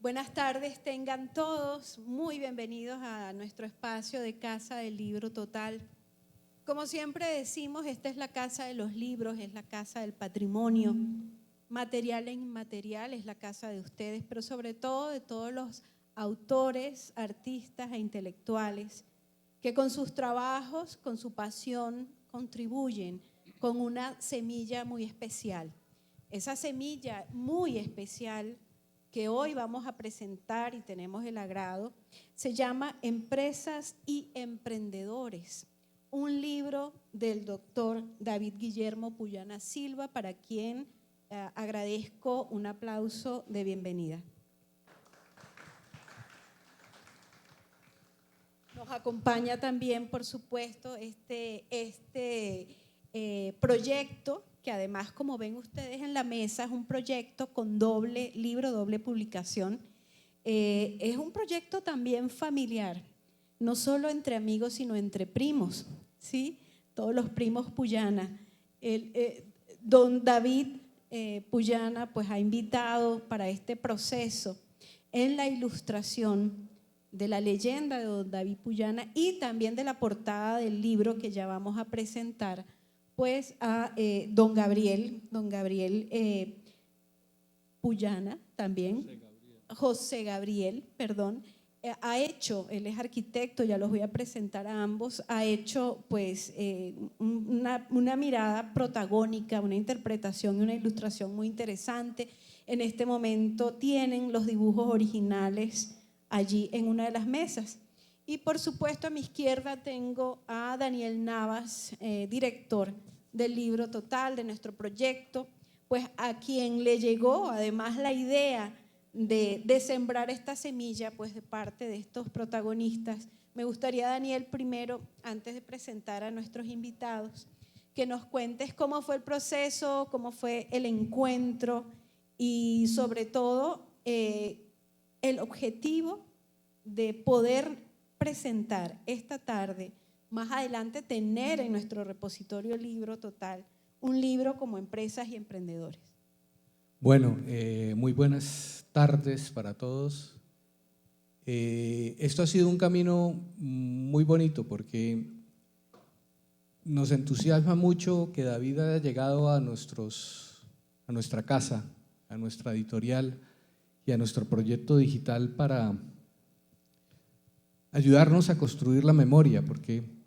Buenas tardes, tengan todos muy bienvenidos a nuestro espacio de Casa del Libro Total. Como siempre decimos, esta es la casa de los libros, es la casa del patrimonio material e inmaterial, es la casa de ustedes, pero sobre todo de todos los autores, artistas e intelectuales que con sus trabajos, con su pasión, contribuyen con una semilla muy especial. Esa semilla muy especial que hoy vamos a presentar y tenemos el agrado, se llama Empresas y Emprendedores, un libro del doctor David Guillermo Puyana Silva, para quien agradezco un aplauso de bienvenida. Nos acompaña también, por supuesto, este proyecto, que además, como ven ustedes en la mesa, es un proyecto con doble libro, doble publicación. Es un proyecto también familiar, no solo entre amigos, sino entre primos, ¿sí? Todos los primos Puyana. Don David Puyana pues ha invitado para este proceso en la ilustración de la leyenda de don David Puyana y también de la portada del libro que ya vamos a presentar, pues a don Gabriel Puyana también, José Gabriel, perdón, ha hecho, él es arquitecto, ya los voy a presentar a ambos, ha hecho pues una mirada protagónica, una interpretación y una ilustración muy interesante. En este momento tienen los dibujos originales allí en una de las mesas. Y por supuesto a mi izquierda tengo a Daniel Navas, director del Libro Total, de nuestro proyecto, pues a quien le llegó además la idea de sembrar esta semilla pues de parte de estos protagonistas. Me gustaría, Daniel, primero, antes de presentar a nuestros invitados, que nos cuentes cómo fue el proceso, cómo fue el encuentro y sobre todo el objetivo de poder presentar esta tarde, más adelante tener en nuestro repositorio Libro Total un libro como Empresas y Emprendedores. Bueno, muy buenas tardes para todos. Esto ha sido un camino muy bonito porque nos entusiasma mucho que David haya llegado a nuestra casa, a nuestra editorial y a nuestro proyecto digital para ayudarnos a construir la memoria, porque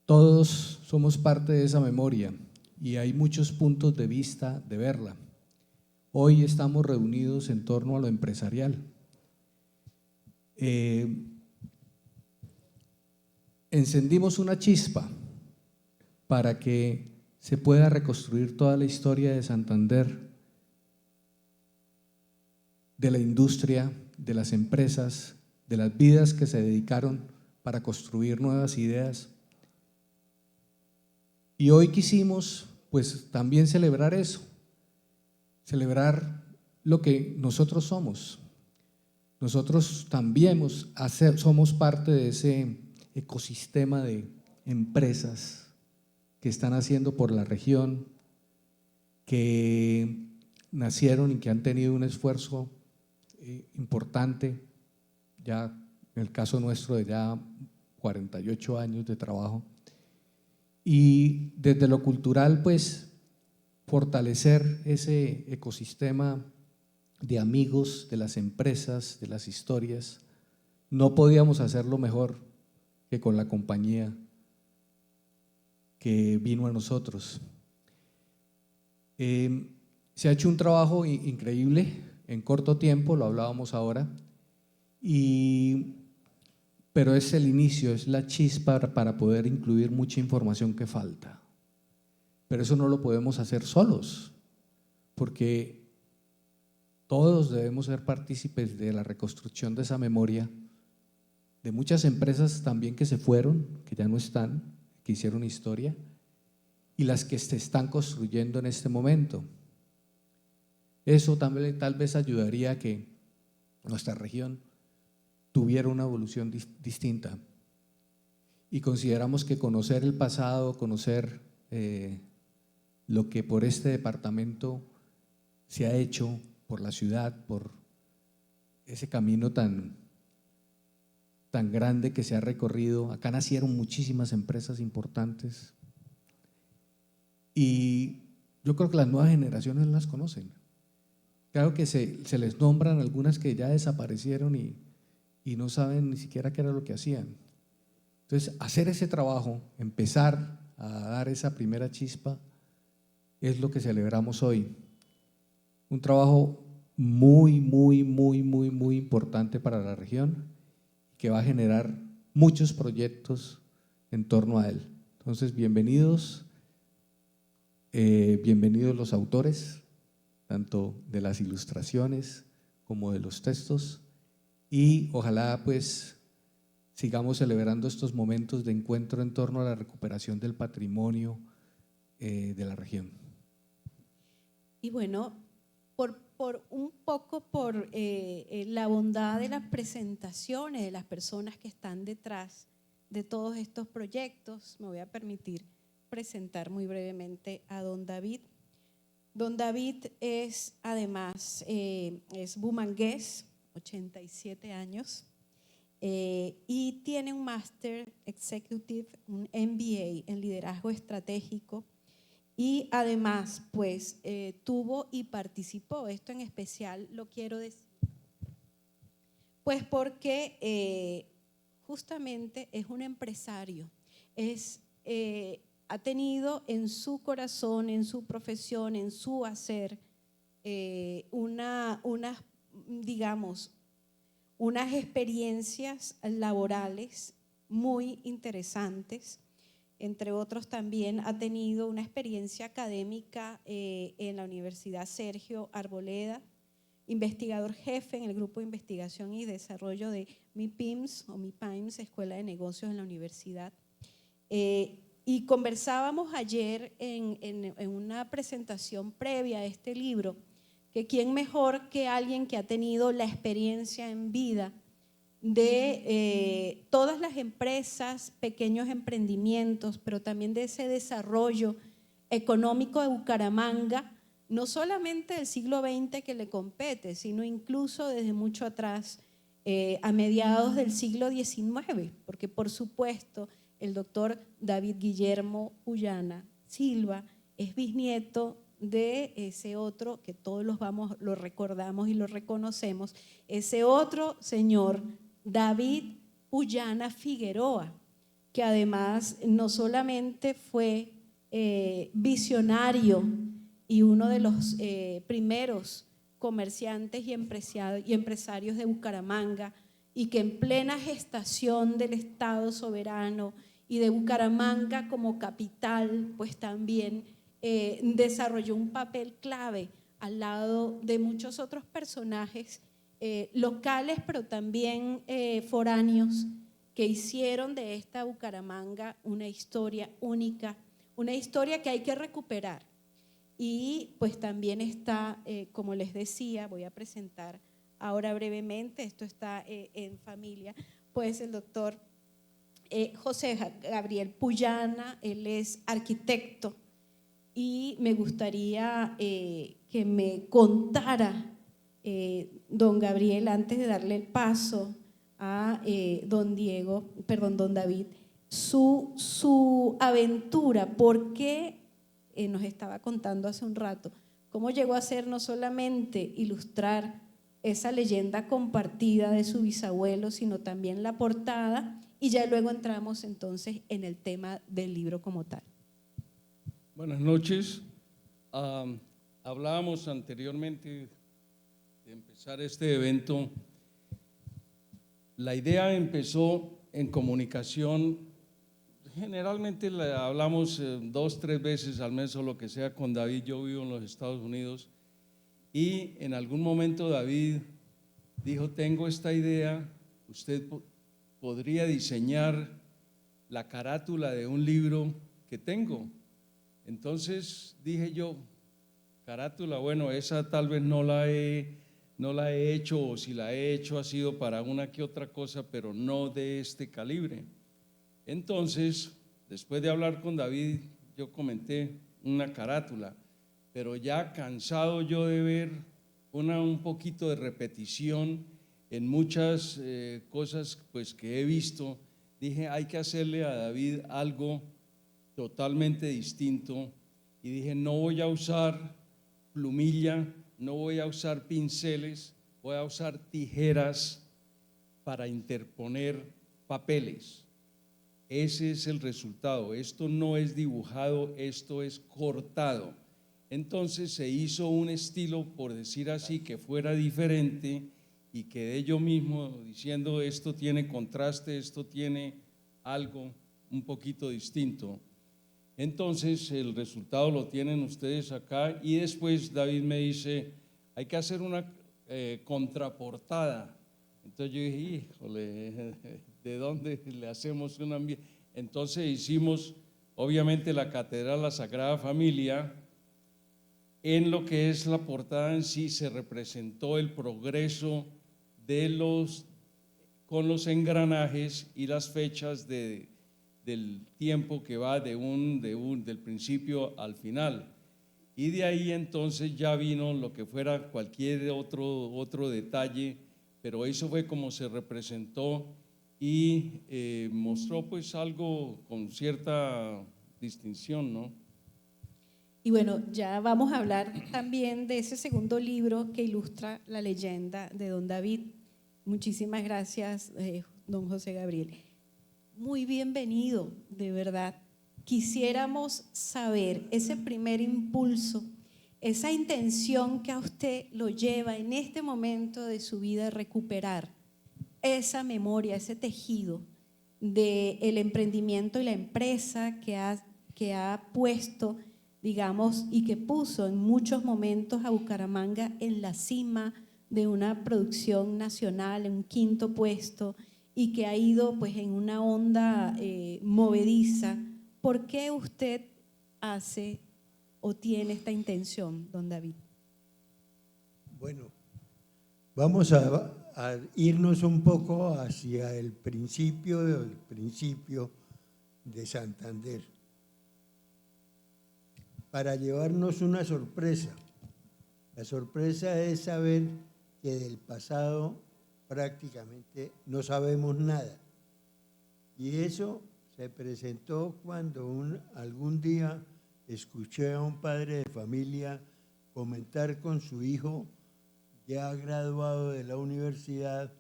todos somos parte de esa memoria y hay muchos puntos de vista de verla. Hoy estamos reunidos en torno a lo empresarial. Encendimos una chispa para que se pueda reconstruir toda la historia de Santander, de la industria, de las empresas, de las vidas que se dedicaron para construir nuevas ideas. Y hoy quisimos pues también celebrar eso, celebrar lo que nosotros somos. Nosotros también somos parte de ese ecosistema de empresas que están haciendo por la región, que nacieron y que han tenido un esfuerzo importante, ya en el caso nuestro de ya 48 años de trabajo. Y desde lo cultural, pues, fortalecer ese ecosistema de amigos, de las empresas, de las historias. No podíamos hacerlo mejor que con la compañía que vino a nosotros. Se ha hecho un trabajo increíble en corto tiempo, lo hablábamos ahora, pero es el inicio, es la chispa para poder incluir mucha información que falta. Pero eso no lo podemos hacer solos, porque todos debemos ser partícipes de la reconstrucción de esa memoria, de muchas empresas también que se fueron, que ya no están, que hicieron historia, y las que se están construyendo en este momento. Eso también tal vez ayudaría a que nuestra región tuviera una evolución distinta. Y consideramos que conocer el pasado, conocer lo que por este departamento se ha hecho, por la ciudad, por ese camino tan grande que se ha recorrido. Acá nacieron muchísimas empresas importantes y yo creo que las nuevas generaciones no las conocen. Claro que se les nombran algunas que ya desaparecieron y no saben ni siquiera qué era lo que hacían. Entonces, hacer ese trabajo, empezar a dar esa primera chispa, es lo que celebramos hoy. Un trabajo muy, muy, muy, muy, muy importante para la región, que va a generar muchos proyectos en torno a él. Entonces, bienvenidos los autores, tanto de las ilustraciones como de los textos, y ojalá pues sigamos celebrando estos momentos de encuentro en torno a la recuperación del patrimonio de la región. Y bueno, por la bondad de las presentaciones de las personas que están detrás de todos estos proyectos, me voy a permitir presentar muy brevemente a don David. Don David es además, es bumangués, 87 años, y tiene un Master Executive, un MBA en liderazgo estratégico, y además pues tuvo y participó, esto en especial lo quiero decir, pues porque justamente es un empresario, ha tenido en su corazón, en su profesión, en su hacer, unas experiencias laborales muy interesantes. Entre otros, también ha tenido una experiencia académica en la Universidad Sergio Arboleda, investigador jefe en el Grupo de Investigación y Desarrollo de MIPIMS o MIPIMS, Escuela de Negocios en la Universidad. Y conversábamos ayer en una presentación previa a este libro, que quién mejor que alguien que ha tenido la experiencia en vida de todas las empresas, pequeños emprendimientos, pero también de ese desarrollo económico de Bucaramanga, no solamente del siglo XX que le compete, sino incluso desde mucho atrás, a mediados del siglo XIX, porque por supuesto el doctor David Guillermo Puyana Silva es bisnieto de ese otro que todos lo recordamos y lo reconocemos, ese otro señor David Puyana Figueroa, que además no solamente fue visionario y uno de los primeros comerciantes y empresarios de Bucaramanga, y que en plena gestación del Estado soberano y de Bucaramanga como capital, pues también desarrolló un papel clave al lado de muchos otros personajes locales, pero también foráneos, que hicieron de esta Bucaramanga una historia única, una historia que hay que recuperar. Y pues también está, como les decía, voy a presentar ahora brevemente, esto está en familia, pues el doctor José Gabriel Puyana, él es arquitecto, y me gustaría que me contara don Gabriel, antes de darle el paso a don David, su aventura, por qué nos estaba contando hace un rato, cómo llegó a ser no solamente ilustrar esa leyenda compartida de su bisabuelo, sino también la portada, y ya luego entramos entonces en el tema del libro como tal. Buenas noches. Hablábamos anteriormente de empezar este evento. La idea empezó en comunicación. Generalmente hablamos 2, 3 veces al mes o lo que sea con David. Yo vivo en los Estados Unidos y en algún momento David dijo: tengo esta idea, usted podría diseñar la carátula de un libro que tengo. Entonces dije yo: carátula, bueno, esa tal vez no la he hecho, o si la he hecho ha sido para una que otra cosa, pero no de este calibre. Entonces, después de hablar con David, yo comenté una carátula, pero ya cansado yo de ver un poquito de repetición en muchas cosas pues, que he visto, dije, hay que hacerle a David algo totalmente distinto, y dije, no voy a usar plumilla, no voy a usar pinceles, voy a usar tijeras para interponer papeles. Ese es el resultado. Esto no es dibujado, esto es cortado. Entonces se hizo un estilo, por decir así, que fuera diferente, y quedé yo mismo diciendo, esto tiene contraste, esto tiene algo un poquito distinto. Entonces el resultado lo tienen ustedes acá, y después David me dice, hay que hacer una contraportada. Entonces yo dije, híjole, ¿de dónde le hacemos una? Entonces hicimos, obviamente, la Catedral La Sagrada Familia. En lo que es la portada en sí se representó el progreso con los engranajes y las fechas del tiempo que va del principio al final. Y de ahí entonces ya vino lo que fuera cualquier otro detalle, pero eso fue como se representó, y mostró pues algo con cierta distinción, ¿no? Y bueno, ya vamos a hablar también de ese segundo libro que ilustra la leyenda de don David. Muchísimas gracias, don José Gabriel. Muy bienvenido, de verdad. Quisiéramos saber ese primer impulso, esa intención que a usted lo lleva en este momento de su vida a recuperar esa memoria, ese tejido del emprendimiento y la empresa que ha puesto, digamos, y que puso en muchos momentos a Bucaramanga en la cima de una producción nacional, en un quinto puesto, y que ha ido pues en una onda movediza. ¿Por qué usted hace o tiene esta intención, don David? Bueno, vamos a irnos un poco hacia el principio de Santander, para llevarnos una sorpresa. La sorpresa es saber que del pasado prácticamente no sabemos nada. Y eso se presentó cuando algún día escuché a un padre de familia comentar con su hijo ya graduado de la universidad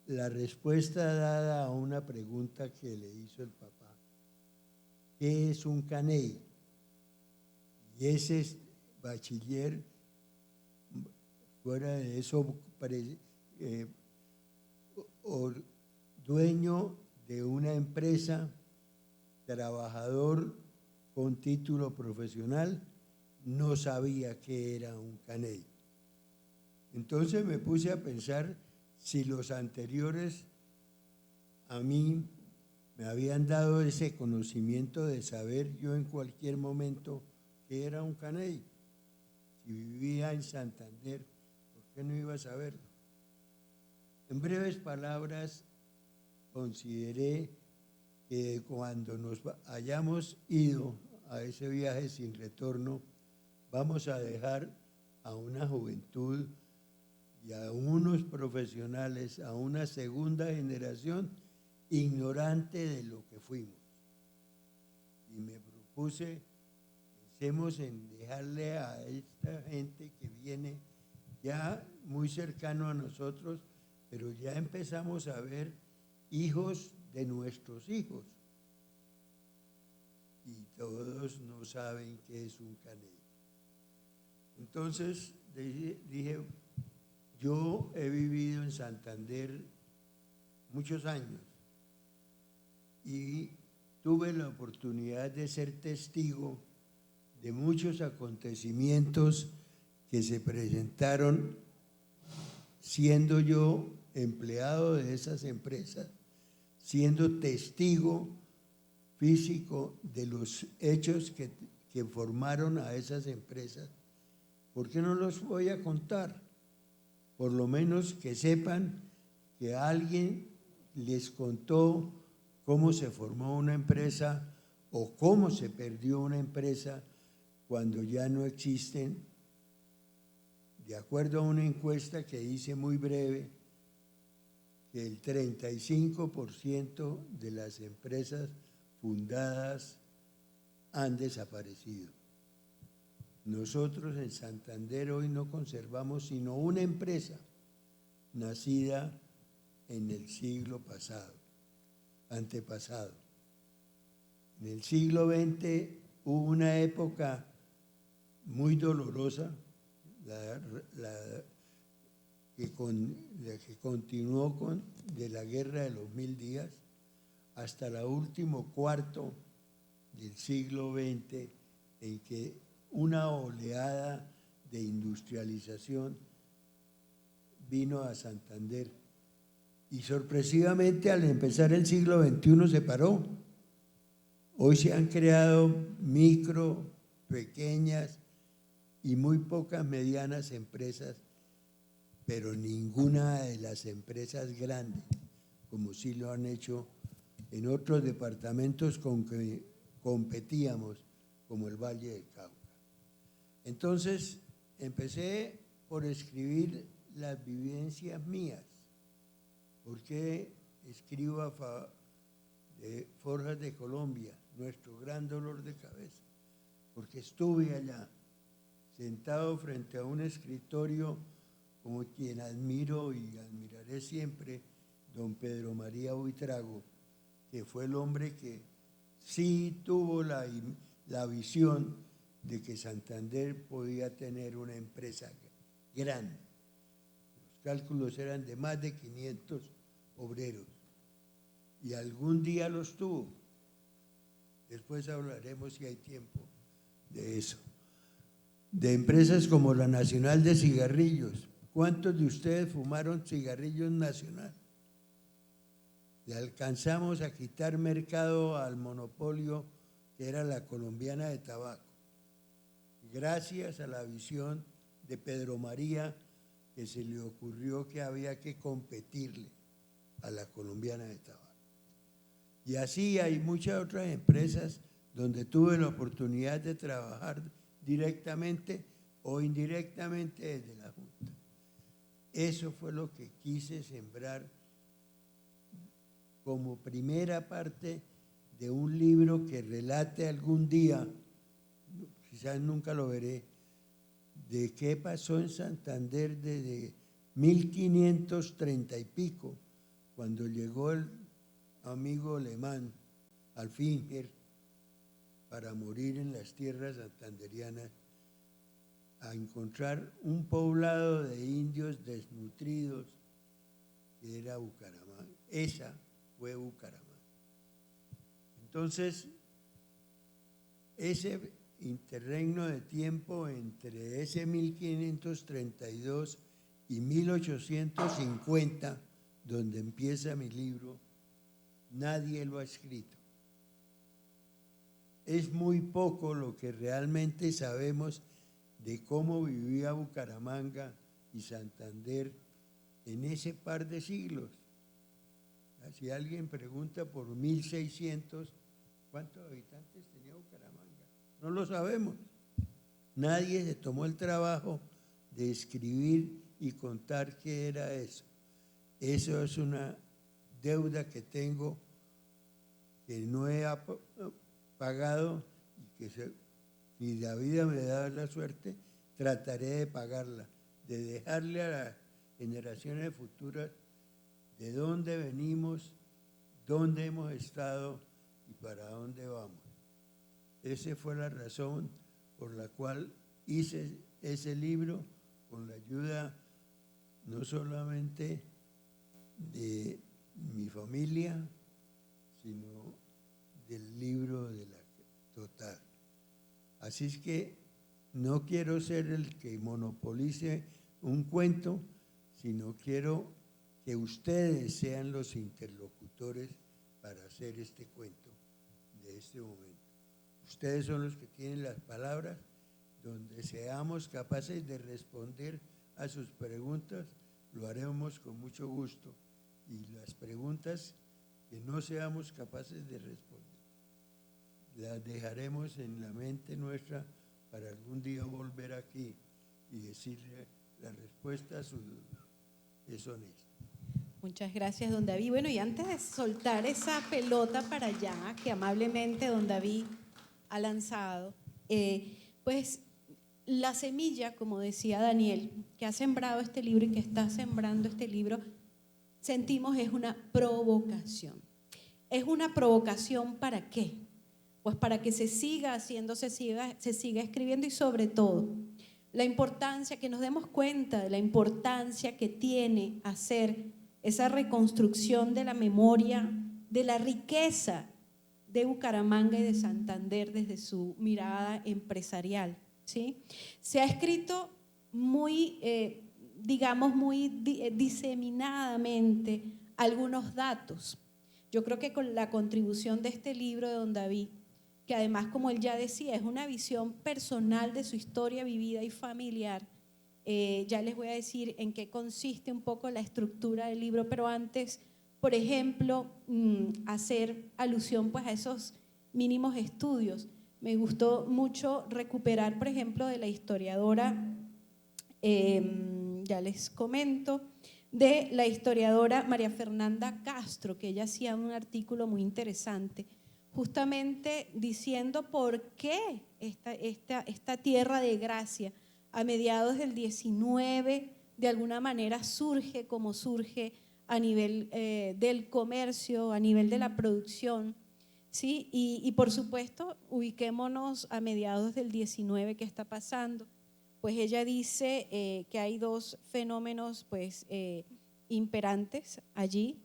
la respuesta dada a una pregunta que le hizo el papá: ¿qué es un caney? Y ese bachiller, fuera de eso, dueño de una empresa, trabajador con título profesional, no sabía qué era un caney. Entonces me puse a pensar si los anteriores a mí me habían dado ese conocimiento de saber yo en cualquier momento qué era un caney. Si vivía en Santander, ¿por qué no iba a saberlo? En breves palabras, consideré que cuando nos hayamos ido a ese viaje sin retorno, vamos a dejar a una juventud y a unos profesionales, a una segunda generación ignorante de lo que fuimos. Y me propuse, pensemos en dejarle a esta gente que viene ya muy cercano a nosotros, pero ya empezamos a ver hijos de nuestros hijos. Y todos no saben qué es un caney. Entonces dije, yo he vivido en Santander muchos años y tuve la oportunidad de ser testigo de muchos acontecimientos que se presentaron siendo yo empleado de esas empresas, siendo testigo físico de los hechos que formaron a esas empresas. ¿Por qué no los voy a contar? Por lo menos que sepan que alguien les contó cómo se formó una empresa o cómo se perdió una empresa cuando ya no existen de acuerdo a una encuesta que hice muy breve, que el 35% de las empresas fundadas han desaparecido. Nosotros en Santander hoy no conservamos sino una empresa nacida en el siglo pasado, antepasado. En el siglo XX hubo una época muy dolorosa, la que continuó de la Guerra de los 1000 días hasta el último cuarto del siglo XX, en que una oleada de industrialización vino a Santander y sorpresivamente al empezar el siglo XXI se paró. Hoy se han creado micro, pequeñas y muy pocas medianas empresas, pero ninguna de las empresas grandes, como sí lo han hecho en otros departamentos con que competíamos, como el Valle del Cauca. Entonces, empecé por escribir las vivencias mías. ¿Por qué escribo de Forjas de Colombia, nuestro gran dolor de cabeza? Porque estuve allá, sentado frente a un escritorio como quien admiro y admiraré siempre, don Pedro María Buitrago, que fue el hombre que sí tuvo la visión de que Santander podía tener una empresa grande. Los cálculos eran de más de 500 obreros y algún día los tuvo. Después hablaremos, si hay tiempo, de eso. De empresas como la Nacional de Cigarrillos. ¿Cuántos de ustedes fumaron cigarrillos Nacional? Le alcanzamos a quitar mercado al monopolio que era la Colombiana de Tabaco, gracias a la visión de Pedro María, que se le ocurrió que había que competirle a la Colombiana de Tabaco. Y así hay muchas otras empresas donde tuve la oportunidad de trabajar directamente o indirectamente desde la Junta. Eso fue lo que quise sembrar como primera parte de un libro que relate algún día, quizás nunca lo veré, de qué pasó en Santander desde 1530 y pico, cuando llegó el amigo alemán Alfinger para morir en las tierras santanderianas, a encontrar un poblado de indios desnutridos que era Bucaramanga. Esa fue Bucaramanga. Entonces, ese interregno de tiempo entre ese 1532 y 1850, donde empieza mi libro, nadie lo ha escrito. Es muy poco lo que realmente sabemos de cómo vivía Bucaramanga y Santander en ese par de siglos. Si alguien pregunta por 1600, ¿cuántos habitantes tenía Bucaramanga? No lo sabemos. Nadie se tomó el trabajo de escribir y contar qué era eso. Eso es una deuda que tengo, que no he pagado y que si la vida me da la suerte, trataré de pagarla, de dejarle a las generaciones futuras de dónde venimos, dónde hemos estado y para dónde vamos. Esa fue la razón por la cual hice ese libro, con la ayuda no solamente de mi familia, sino del libro de la Total. Así es que no quiero ser el que monopolice un cuento, sino quiero que ustedes sean los interlocutores para hacer este cuento de este momento. Ustedes son los que tienen las palabras, donde seamos capaces de responder a sus preguntas, lo haremos con mucho gusto. Y las preguntas que no seamos capaces de responder, las dejaremos en la mente nuestra para algún día volver aquí y decirle la respuesta es honesta. Muchas gracias, don David. Bueno, y antes de soltar esa pelota para allá, que amablemente don David ha lanzado, pues la semilla, como decía Daniel, que ha sembrado este libro y que está sembrando este libro, sentimos es una provocación. ¿Es una provocación para qué? Pues para que se siga haciendo, se siga escribiendo y sobre todo la importancia, que nos demos cuenta de la importancia que tiene hacer esa reconstrucción de la memoria, de la riqueza de Bucaramanga y de Santander desde su mirada empresarial, ¿sí? Se ha escrito muy, digamos, muy diseminadamente algunos datos. Yo creo que con la contribución de este libro de don David, que además, como él ya decía, es una visión personal de su historia vivida y familiar. Ya les voy a decir en qué consiste un poco la estructura del libro, pero antes, por ejemplo, hacer alusión pues a esos mínimos estudios. Me gustó mucho recuperar, por ejemplo, de la historiadora, ya les comento, de la historiadora María Fernanda Castro, que ella hacía un artículo muy interesante, justamente diciendo por qué esta tierra de gracia a mediados del 19 de alguna manera surge como surge a nivel del comercio, a nivel de la producción, ¿sí? Y por supuesto, ubiquémonos a mediados del 19, ¿qué está pasando? Pues ella dice que hay dos fenómenos pues, imperantes allí.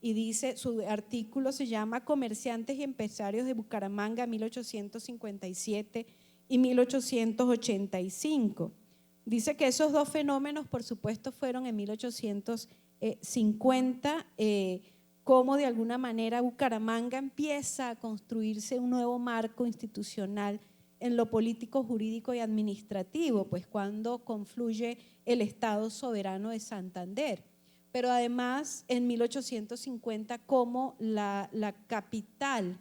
Y dice, su artículo se llama Comerciantes y Empresarios de Bucaramanga 1857 y 1885. Dice que esos dos fenómenos, por supuesto, fueron en 1850, cómo de alguna manera Bucaramanga empieza a construirse un nuevo marco institucional en lo político, jurídico y administrativo, pues cuando confluye el Estado soberano de Santander. Pero además en 1850 como la capital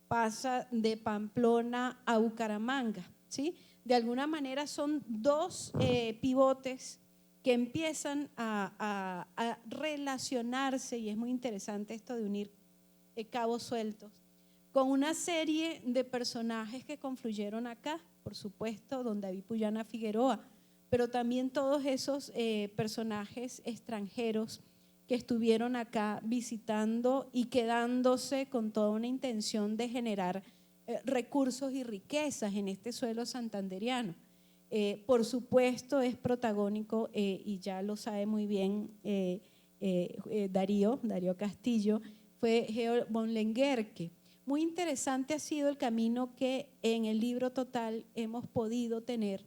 pasa de Pamplona a Bucaramanga, ¿sí? De alguna manera son dos pivotes que empiezan a relacionarse, y es muy interesante esto de unir cabos sueltos, con una serie de personajes que confluyeron acá, por supuesto, don David Puyana Figueroa, pero también todos esos personajes extranjeros que estuvieron acá visitando y quedándose con toda una intención de generar recursos y riquezas en este suelo santanderiano. Por supuesto es protagónico y ya lo sabe muy bien Darío Castillo, fue Georg von Lengerke. Muy interesante ha sido el camino que en el libro total hemos podido tener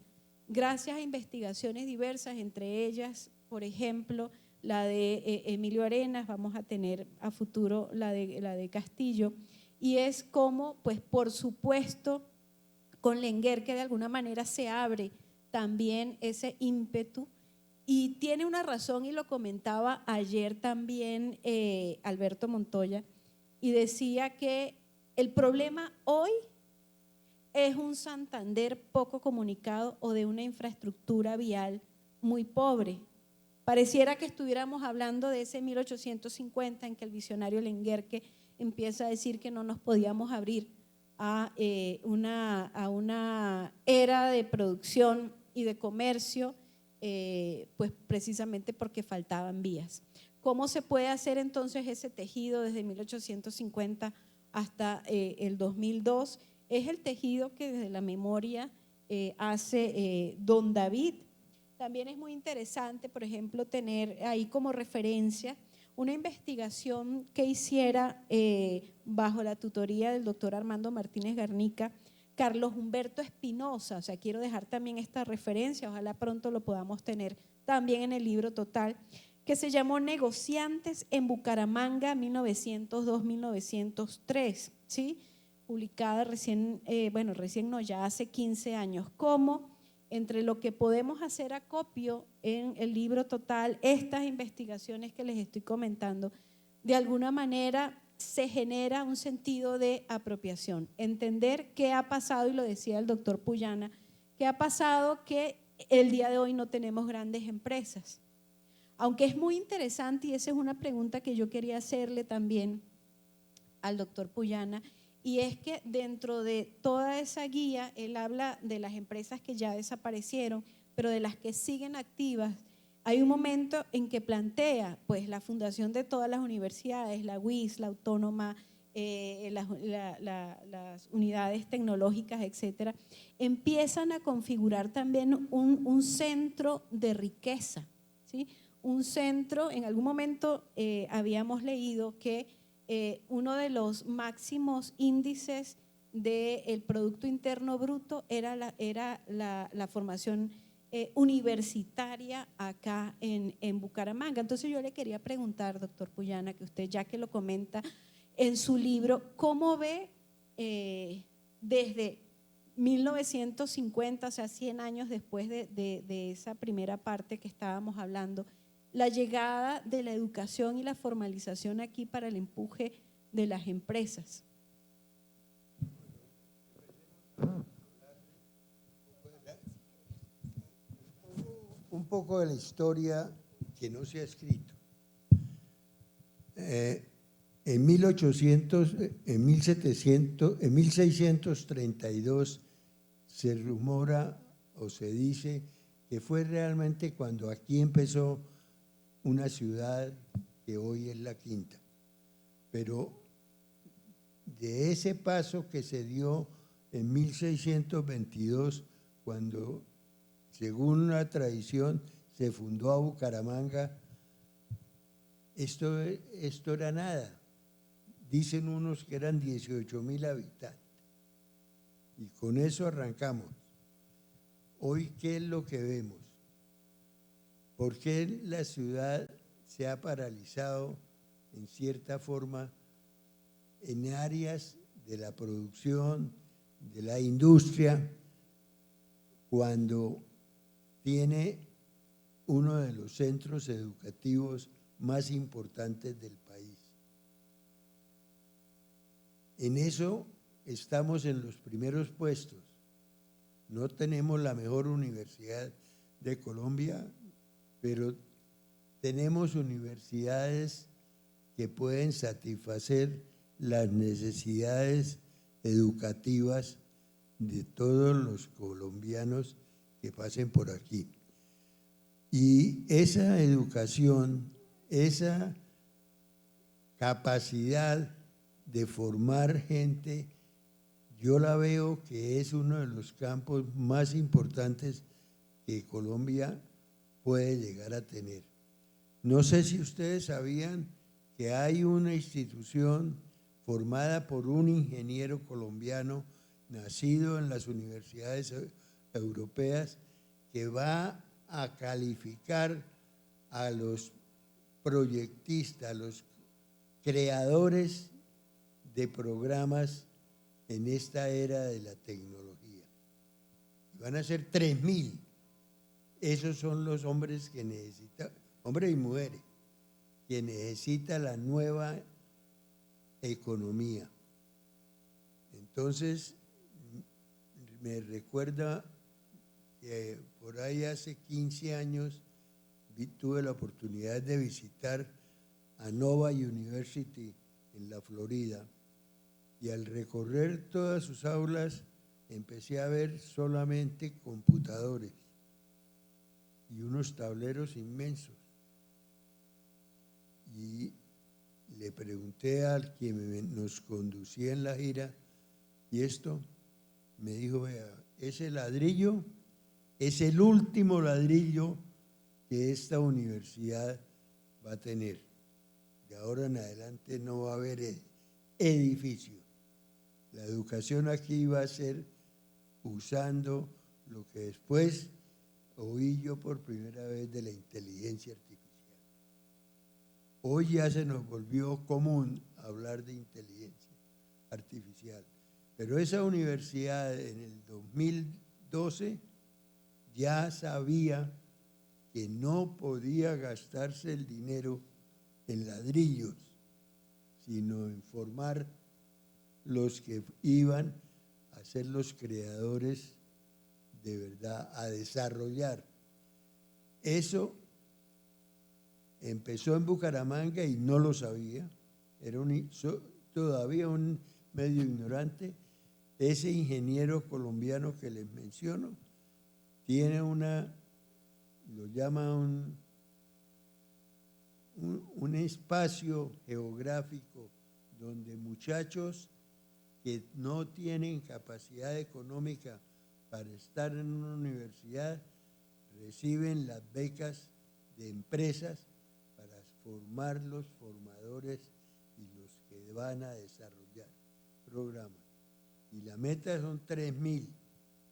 gracias a investigaciones diversas, entre ellas, por ejemplo, la de Emilio Arenas, vamos a tener a futuro la de Castillo, y es como, pues por supuesto, con Lengerke de alguna manera se abre también ese ímpetu, y tiene una razón, y lo comentaba ayer también Alberto Montoya, y decía que el problema hoy es un Santander poco comunicado o de una infraestructura vial muy pobre. Pareciera que estuviéramos hablando de ese 1850 en que el visionario Lengerke empieza a decir que no nos podíamos abrir a una era de producción y de comercio, pues precisamente porque faltaban vías. ¿Cómo se puede hacer entonces ese tejido desde 1850 hasta el 2002? Es el tejido que desde la memoria hace don David. También es muy interesante, por ejemplo, tener ahí como referencia una investigación que hiciera bajo la tutoría del doctor Armando Martínez Garnica, Carlos Humberto Espinosa. O sea, quiero dejar también esta referencia, ojalá pronto lo podamos tener también en el libro total, que se llamó Negociantes en Bucaramanga 1902-1903, ¿sí? Publicada recién, ya hace 15 años, como entre lo que podemos hacer acopio en el libro total, estas investigaciones que les estoy comentando, de alguna manera se genera un sentido de apropiación, entender qué ha pasado, y lo decía el doctor Puyana, qué ha pasado que el día de hoy no tenemos grandes empresas. Aunque es muy interesante, y esa es una pregunta que yo quería hacerle también al doctor Puyana, y es que dentro de toda esa guía, él habla de las empresas que ya desaparecieron, pero de las que siguen activas. Hay un momento en que plantea pues la fundación de todas las universidades, la UIS, la Autónoma, las unidades tecnológicas, etcétera, empiezan a configurar también un centro de riqueza, ¿sí? Un centro, en algún momento habíamos leído que uno de los máximos índices del Producto Interno Bruto era la formación universitaria acá en Bucaramanga. Entonces yo le quería preguntar, doctor Puyana, que usted ya que lo comenta en su libro, ¿cómo ve desde 1950, o sea, 100 años después de esa primera parte que estábamos hablando, la llegada de la educación y la formalización aquí para el empuje de las empresas? Un poco de la historia que no se ha escrito. En 1632 se rumora o se dice que fue realmente cuando aquí empezó una ciudad que hoy es la Quinta. Pero de ese paso que se dio en 1622, cuando, según una tradición, se fundó a Bucaramanga, esto era nada. Dicen unos que eran 18.000 habitantes. Y con eso arrancamos. Hoy, ¿qué es lo que vemos? ¿Por qué la ciudad se ha paralizado en cierta forma en áreas de la producción, de la industria, cuando tiene uno de los centros educativos más importantes del país? En eso estamos en los primeros puestos. No tenemos la mejor universidad de Colombia, pero tenemos universidades que pueden satisfacer las necesidades educativas de todos los colombianos que pasen por aquí. Y esa educación, esa capacidad de formar gente, yo la veo que es uno de los campos más importantes que Colombia puede llegar a tener. No sé si ustedes sabían que hay una institución formada por un ingeniero colombiano nacido en las universidades europeas que va a calificar a los proyectistas, a los creadores de programas en esta era de la tecnología. Van a ser 3.000. Esos son los hombres que necesitan, hombres y mujeres, que necesita la nueva economía. Entonces, me recuerda que por ahí hace 15 años tuve la oportunidad de visitar a Nova University en la Florida, y al recorrer todas sus aulas empecé a ver solamente computadores y unos tableros inmensos. Y le pregunté al que nos conducía en la gira, y esto me dijo: vea, ese ladrillo es el último ladrillo que esta universidad va a tener. De ahora en adelante no va a haber edificios. La educación aquí va a ser usando lo que después oí yo por primera vez de la inteligencia artificial. Hoy ya se nos volvió común hablar de inteligencia artificial, pero esa universidad en el 2012 ya sabía que no podía gastarse el dinero en ladrillos, sino en formar los que iban a ser los creadores de verdad a desarrollar. Eso empezó en Bucaramanga y no lo sabía, era todavía un medio ignorante. Ese ingeniero colombiano que les menciono tiene lo llama un espacio geográfico donde muchachos que no tienen capacidad económica para estar en una universidad reciben las becas de empresas para formar los formadores y los que van a desarrollar programas. Y la meta son 3.000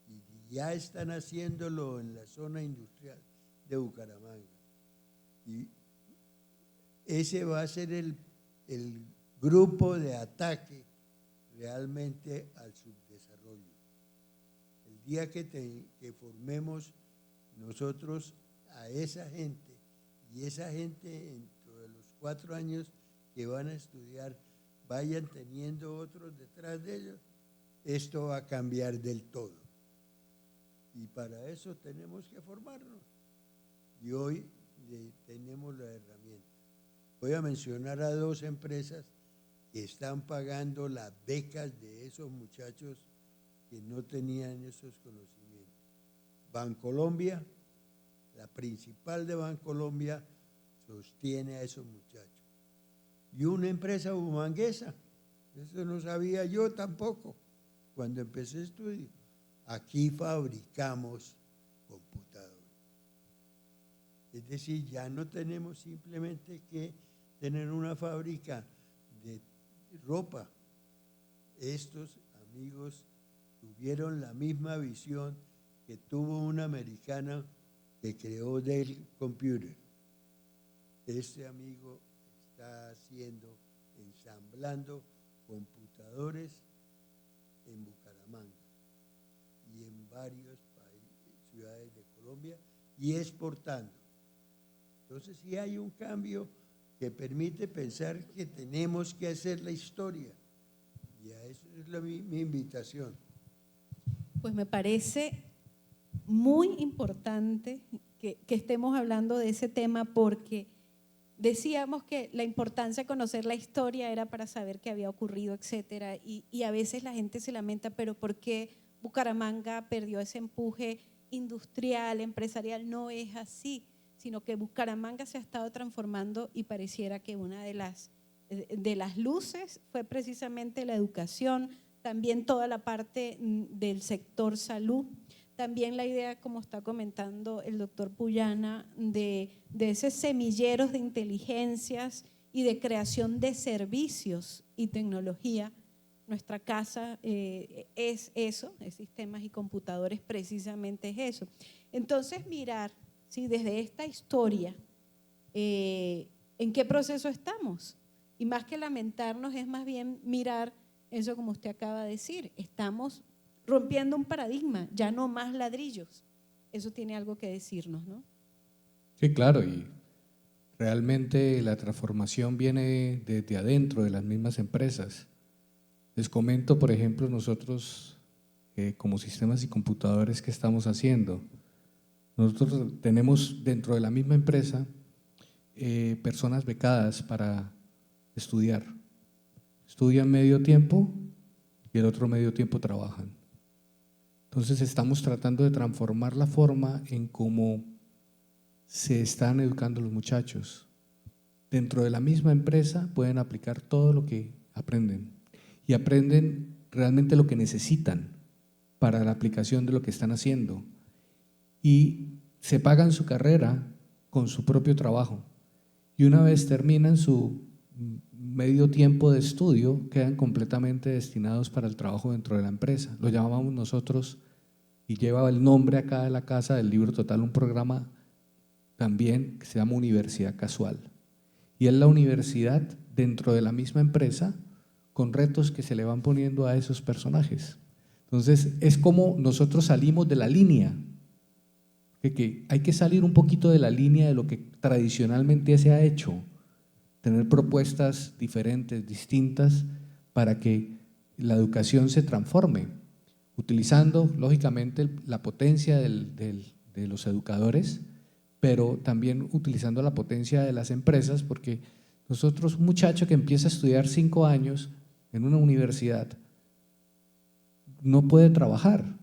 y ya están haciéndolo en la zona industrial de Bucaramanga. Y ese va a ser el grupo de ataque realmente al subdesarrollo. El día que formemos nosotros a esa gente, y esa gente dentro de los 4 años que van a estudiar vayan teniendo otros detrás de ellos, esto va a cambiar del todo. Y para eso tenemos que formarnos. Y hoy tenemos la herramienta. Voy a mencionar a 2 empresas que están pagando las becas de esos muchachos que no tenían esos conocimientos. Bancolombia, la principal de Bancolombia, sostiene a esos muchachos. Y una empresa bumanguesa, eso no sabía yo tampoco cuando empecé estudio. Aquí fabricamos computadores. Es decir, ya no tenemos simplemente que tener una fábrica de ropa. Estos amigos tuvieron la misma visión que tuvo una americana que creó Dell Computer. Este amigo está ensamblando computadores en Bucaramanga y en varios ciudades de Colombia y exportando. Entonces sí hay un cambio que permite pensar que tenemos que hacer la historia, y a eso es mi invitación. Pues me parece muy importante que estemos hablando de ese tema, porque decíamos que la importancia de conocer la historia era para saber qué había ocurrido, etcétera, y a veces la gente se lamenta, pero ¿por qué Bucaramanga perdió ese empuje industrial, empresarial? No es así, sino que Bucaramanga se ha estado transformando y pareciera que una de las luces fue precisamente la educación, también toda la parte del sector salud, también la idea, como está comentando el doctor Puyana, de esos semilleros de inteligencias y de creación de servicios y tecnología. Nuestra casa es eso, es sistemas y computadores, precisamente es eso. Entonces mirar, ¿sí?, desde esta historia, ¿en qué proceso estamos? Y más que lamentarnos, es más bien mirar eso, como usted acaba de decir, estamos rompiendo un paradigma, ya no más ladrillos. Eso tiene algo que decirnos, ¿no? Sí, claro, y realmente la transformación viene desde adentro de las mismas empresas. Les comento, por ejemplo, nosotros como sistemas y computadores, ¿qué estamos haciendo? Nosotros tenemos dentro de la misma empresa personas becadas para estudiar. Estudian medio tiempo y el otro medio tiempo trabajan. Entonces estamos tratando de transformar la forma en cómo se están educando los muchachos. Dentro de la misma empresa pueden aplicar todo lo que aprenden y aprenden realmente lo que necesitan para la aplicación de lo que están haciendo, y se pagan su carrera con su propio trabajo, y una vez terminan su medio tiempo de estudio quedan completamente destinados para el trabajo dentro de la empresa. Lo llamamos nosotros, y lleva el nombre acá de la casa del libro total, un programa también que se llama Universidad Casual, y es la universidad dentro de la misma empresa con retos que se le van poniendo a esos personajes. Entonces es como nosotros salimos de la línea, que hay que salir un poquito de la línea de lo que tradicionalmente se ha hecho, tener propuestas diferentes, distintas, para que la educación se transforme. utilizando lógicamente la potencia de los educadores, pero también utilizando la potencia de las empresas, porque nosotros, un muchacho que empieza a estudiar 5 años en una universidad, no puede trabajar,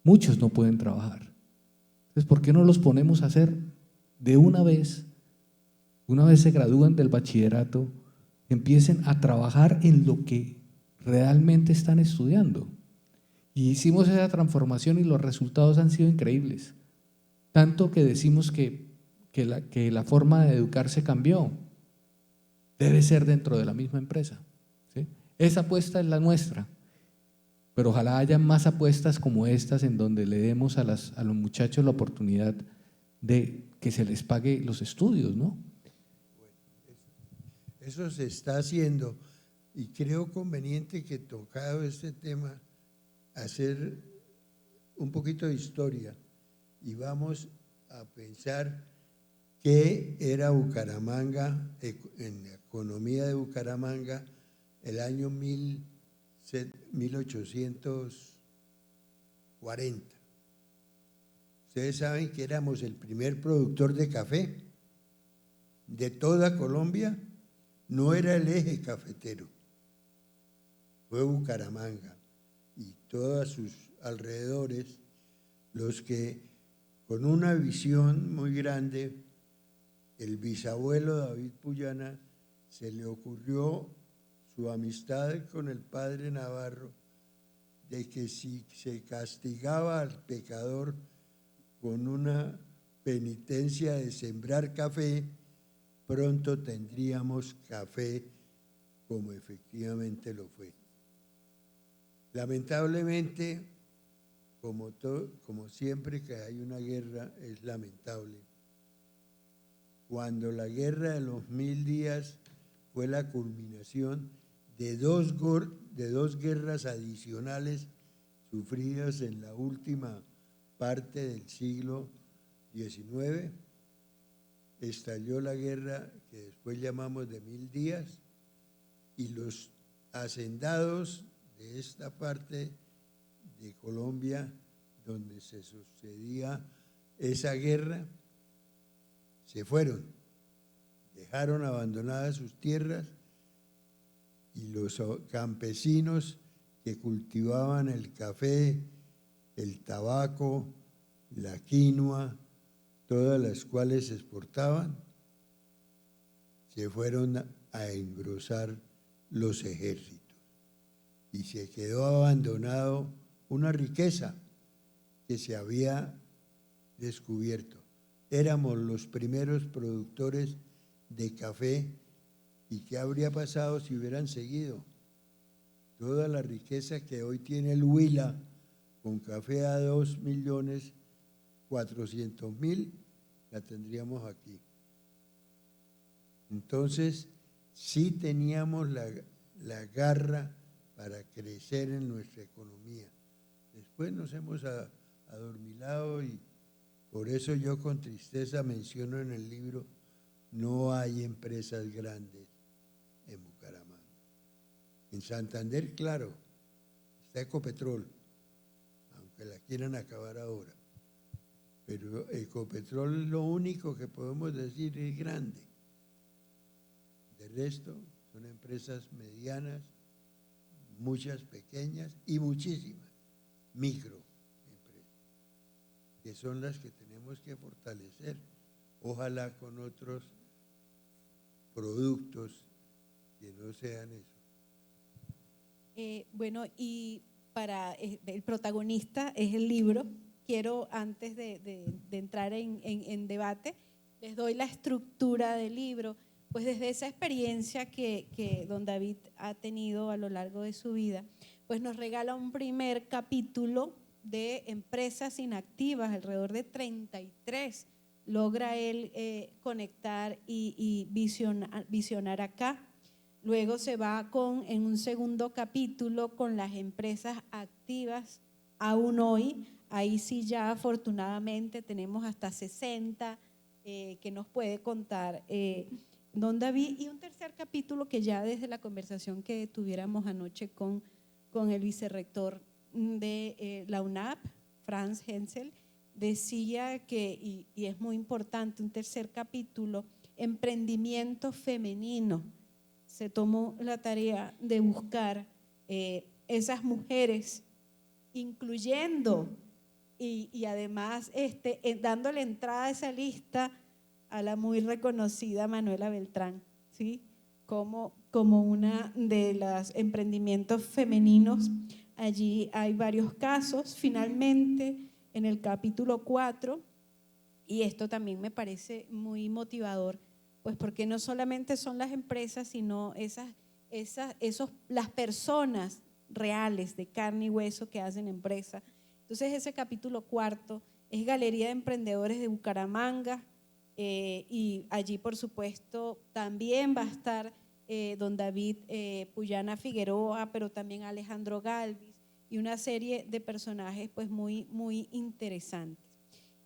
muchos no pueden trabajar. Entonces, ¿por qué no los ponemos a hacer de una vez se gradúan del bachillerato, empiecen a trabajar en lo que realmente están estudiando? Y hicimos esa transformación y los resultados han sido increíbles, tanto que decimos que la forma de educarse cambió, debe ser dentro de la misma empresa, ¿sí? Esa apuesta es la nuestra, pero ojalá haya más apuestas como estas en donde le demos a los muchachos la oportunidad de que se les pague los estudios, ¿no? Eso se está haciendo y creo conveniente que, tocado este tema, hacer un poquito de historia y vamos a pensar qué era Bucaramanga, en la economía de Bucaramanga, el año 1840. Ustedes saben que éramos el primer productor de café de toda Colombia. No era el eje cafetero, fue Bucaramanga y todos sus alrededores los que, con una visión muy grande, el bisabuelo David Puyana se le ocurrió su amistad con el padre Navarro, de que si se castigaba al pecador con una penitencia de sembrar café, pronto tendríamos café, como efectivamente lo fue. Lamentablemente, como siempre que hay una guerra, es lamentable. Cuando la guerra de los 1000 días fue la culminación de dos guerras adicionales sufridas en la última parte del siglo XIX, estalló la guerra que después llamamos de 1000 días y los hacendados de esta parte de Colombia donde se sucedía esa guerra se fueron, dejaron abandonadas sus tierras y los campesinos que cultivaban el café, el tabaco, la quinoa, todas las cuales se exportaban, se fueron a engrosar los ejércitos y se quedó abandonado una riqueza que se había descubierto. Éramos los primeros productores de café y ¿qué habría pasado si hubieran seguido? Toda la riqueza que hoy tiene el Huila con café a 2.400.000 la tendríamos aquí. Entonces, sí teníamos la garra para crecer en nuestra economía. Después nos hemos adormilado y por eso yo con tristeza menciono en el libro, no hay empresas grandes en Bucaramanga. En Santander, claro, está Ecopetrol, aunque la quieran acabar ahora. Pero Ecopetrol lo único que podemos decir es grande. De resto, son empresas medianas, muchas pequeñas y muchísimas microempresas, que son las que tenemos que fortalecer, ojalá con otros productos que no sean eso. Bueno, y para el protagonista es el libro. Quiero, antes de entrar en debate, les doy la estructura del libro, pues desde esa experiencia que don David ha tenido a lo largo de su vida, pues nos regala un primer capítulo de empresas inactivas, alrededor de 33, logra él conectar y visionar acá. Luego se va en un segundo capítulo con las empresas activas aún hoy. Ahí sí ya afortunadamente tenemos hasta 60 que nos puede contar don David. Y un tercer capítulo que ya desde la conversación que tuviéramos anoche con el vicerrector de la UNAP, Franz Hensel, decía que, y es muy importante, un tercer capítulo, emprendimiento femenino. Se tomó la tarea de buscar esas mujeres, incluyendo y además dándole entrada a esa lista a la muy reconocida Manuela Beltrán, ¿sí? Como una de los emprendimientos femeninos. Allí hay varios casos. Finalmente, en el capítulo 4, y esto también me parece muy motivador, pues porque no solamente son las empresas, sino las personas reales de carne y hueso que hacen empresa. Entonces ese capítulo 4 es Galería de Emprendedores de Bucaramanga, y allí por supuesto también va a estar don David Puyana Figueroa, pero también Alejandro Galvis y una serie de personajes pues muy, muy interesantes.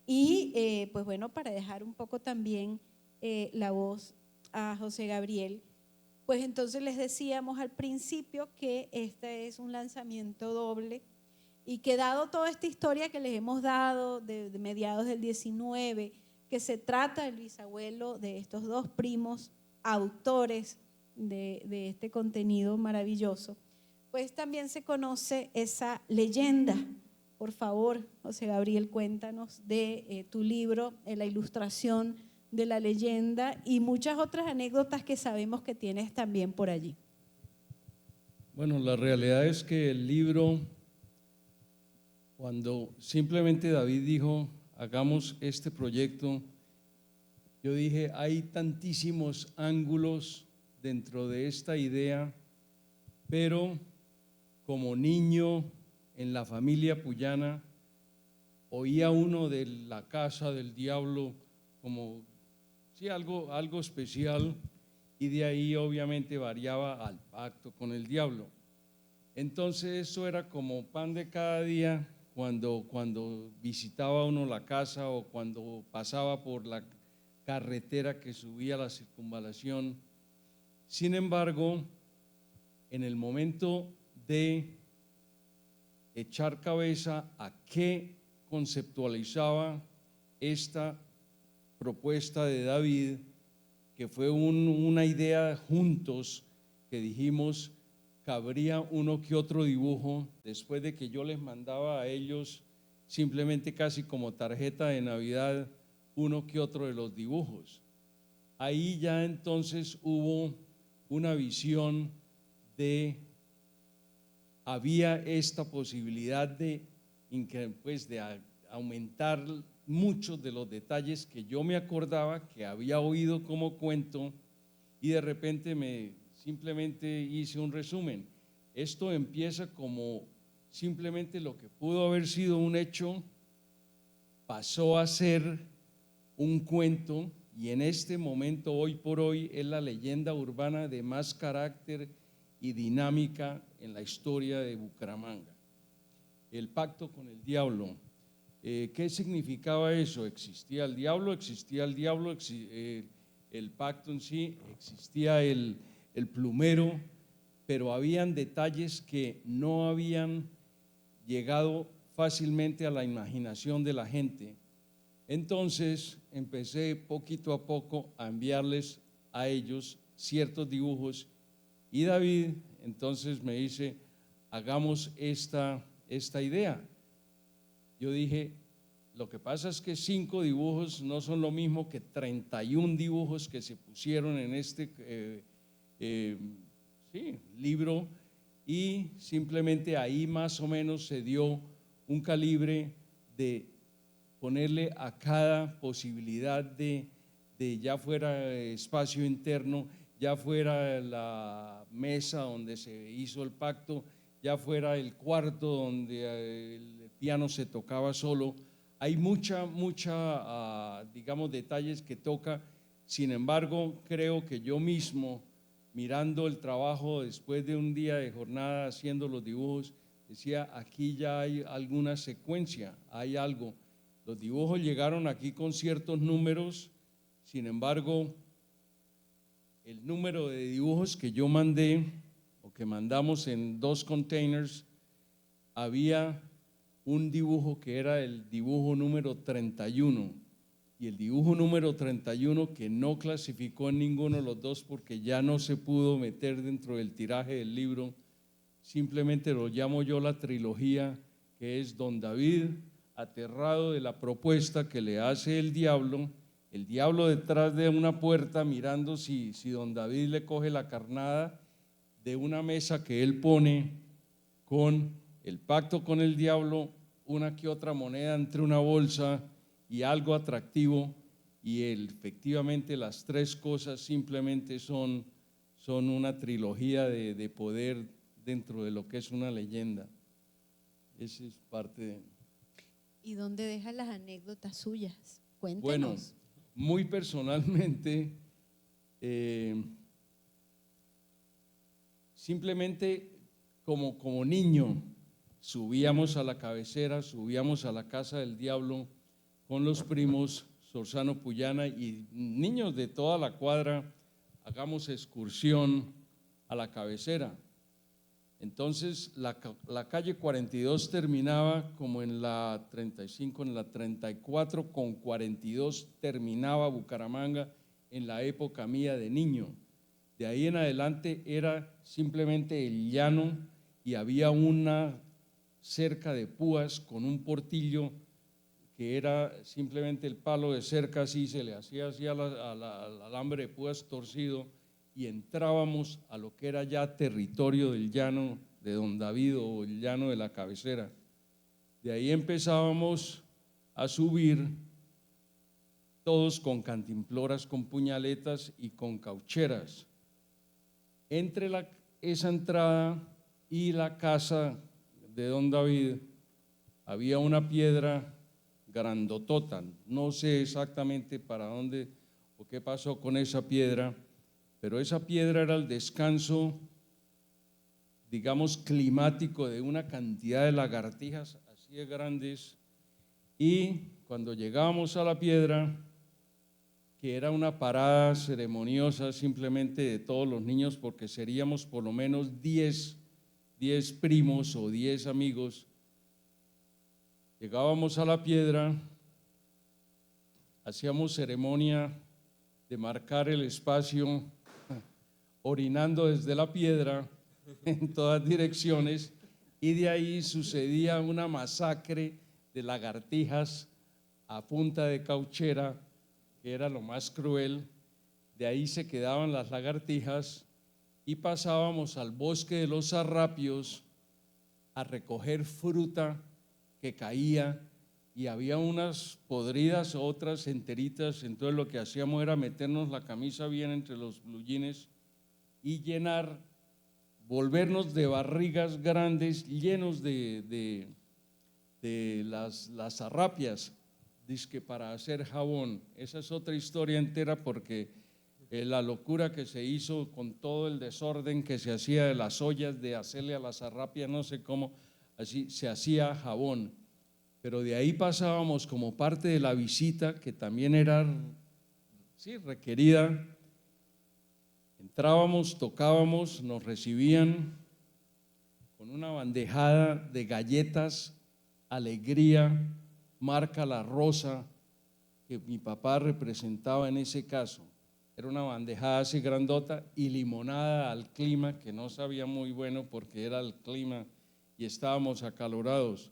Y pues bueno, para dejar un poco también la voz a José Gabriel, pues entonces les decíamos al principio que este es un lanzamiento doble y que dado toda esta historia que les hemos dado de mediados del 19, que se trata del bisabuelo de estos dos primos autores de este contenido maravilloso, pues también se conoce esa leyenda. Por favor, José Gabriel, cuéntanos de tu libro, la ilustración de la leyenda y muchas otras anécdotas que sabemos que tienes también por allí. Bueno, la realidad es que el libro, cuando simplemente David dijo, hagamos este proyecto, yo dije, hay tantísimos ángulos dentro de esta idea, pero como niño en la familia Puyana, oía uno de la casa del diablo como, sí, algo especial, y de ahí obviamente variaba al pacto con el diablo. Entonces eso era como pan de cada día cuando visitaba uno la casa o cuando pasaba por la carretera que subía a la circunvalación. Sin embargo, en el momento de echar cabeza a qué conceptualizaba esta propuesta de David, que fue una idea juntos que dijimos, cabría uno que otro dibujo, después de que yo les mandaba a ellos simplemente casi como tarjeta de Navidad uno que otro de los dibujos. Ahí ya entonces hubo una visión de, había esta posibilidad de aumentar muchos de los detalles que yo me acordaba, que había oído como cuento, y de repente simplemente hice un resumen. Esto empieza como simplemente lo que pudo haber sido un hecho, pasó a ser un cuento, y en este momento, hoy por hoy, es la leyenda urbana de más carácter y dinámica en la historia de Bucaramanga. El pacto con el diablo. ¿Qué significaba eso? Existía el diablo, el pacto en sí, existía el plumero, pero habían detalles que no habían llegado fácilmente a la imaginación de la gente. Entonces empecé poquito a poco a enviarles a ellos ciertos dibujos, y David entonces me dice, hagamos esta idea. Yo dije, lo que pasa es que 5 dibujos no son lo mismo que 31 dibujos que se pusieron en este libro, y simplemente ahí más o menos se dio un calibre de ponerle a cada posibilidad de ya fuera espacio interno, ya fuera la mesa donde se hizo el pacto, ya fuera el cuarto donde el piano se tocaba solo. Hay mucha digamos, detalles que toca. Sin embargo, creo que yo mismo, mirando el trabajo después de un día de jornada haciendo los dibujos, decía, aquí ya hay alguna secuencia, hay algo. Los dibujos llegaron aquí con ciertos números, sin embargo, el número de dibujos que yo mandé o que mandamos en 2 containers había un dibujo que era el dibujo número 31, y el dibujo número 31 que no clasificó en ninguno de los dos porque ya no se pudo meter dentro del tiraje del libro, simplemente lo llamo yo la trilogía, que es Don David aterrado de la propuesta que le hace el diablo detrás de una puerta mirando si Don David le coge la carnada de una mesa que él pone con el pacto con el diablo, una que otra moneda entre una bolsa y algo atractivo, y efectivamente las tres cosas simplemente son una trilogía de poder dentro de lo que es una leyenda. Esa es parte de… ¿Y dónde deja las anécdotas suyas? Cuéntenos. Bueno, muy personalmente, simplemente como niño subíamos a la cabecera, subíamos a la casa del diablo con los primos Sorzano Puyana y niños de toda la cuadra, hagamos excursión a la cabecera. Entonces la calle 42 terminaba como en la 35, en la 34 con 42 terminaba Bucaramanga en la época mía de niño. De ahí en adelante era simplemente el llano y había una cerca de púas con un portillo que era simplemente el palo de cerca, así se le hacía así al alambre de púas torcido, y entrábamos a lo que era ya territorio del llano de Don David o el llano de la cabecera. De ahí empezábamos a subir todos con cantimploras, con puñaletas y con caucheras. Entre esa entrada y la casa de Don David había una piedra grandotota, no sé exactamente para dónde o qué pasó con esa piedra, pero esa piedra era el descanso, digamos, climático de una cantidad de lagartijas así de grandes, y cuando llegábamos a la piedra, que era una parada ceremoniosa simplemente de todos los niños, porque seríamos por lo menos 10 primos o 10 amigos, llegábamos a la piedra, hacíamos ceremonia de marcar el espacio, orinando desde la piedra en todas direcciones, y de ahí sucedía una masacre de lagartijas a punta de cauchera, que era lo más cruel. De ahí se quedaban las lagartijas y pasábamos al bosque de los zarrapios a recoger fruta que caía, y había unas podridas, otras enteritas. Entonces lo que hacíamos era meternos la camisa bien entre los blue jeans y volvernos de barrigas grandes llenos de las zarrapias, dizque para hacer jabón. Esa es otra historia entera, porque la locura que se hizo con todo el desorden que se hacía de las ollas, de hacerle a la zarrapia, no sé cómo, así se hacía jabón. Pero de ahí pasábamos como parte de la visita, que también era requerida. Entrábamos, tocábamos, nos recibían con una bandejada de galletas, alegría, marca La Rosa, que mi papá representaba en ese caso. Era una bandejada así grandota, y limonada al clima, que no sabía muy bueno porque era el clima y estábamos acalorados.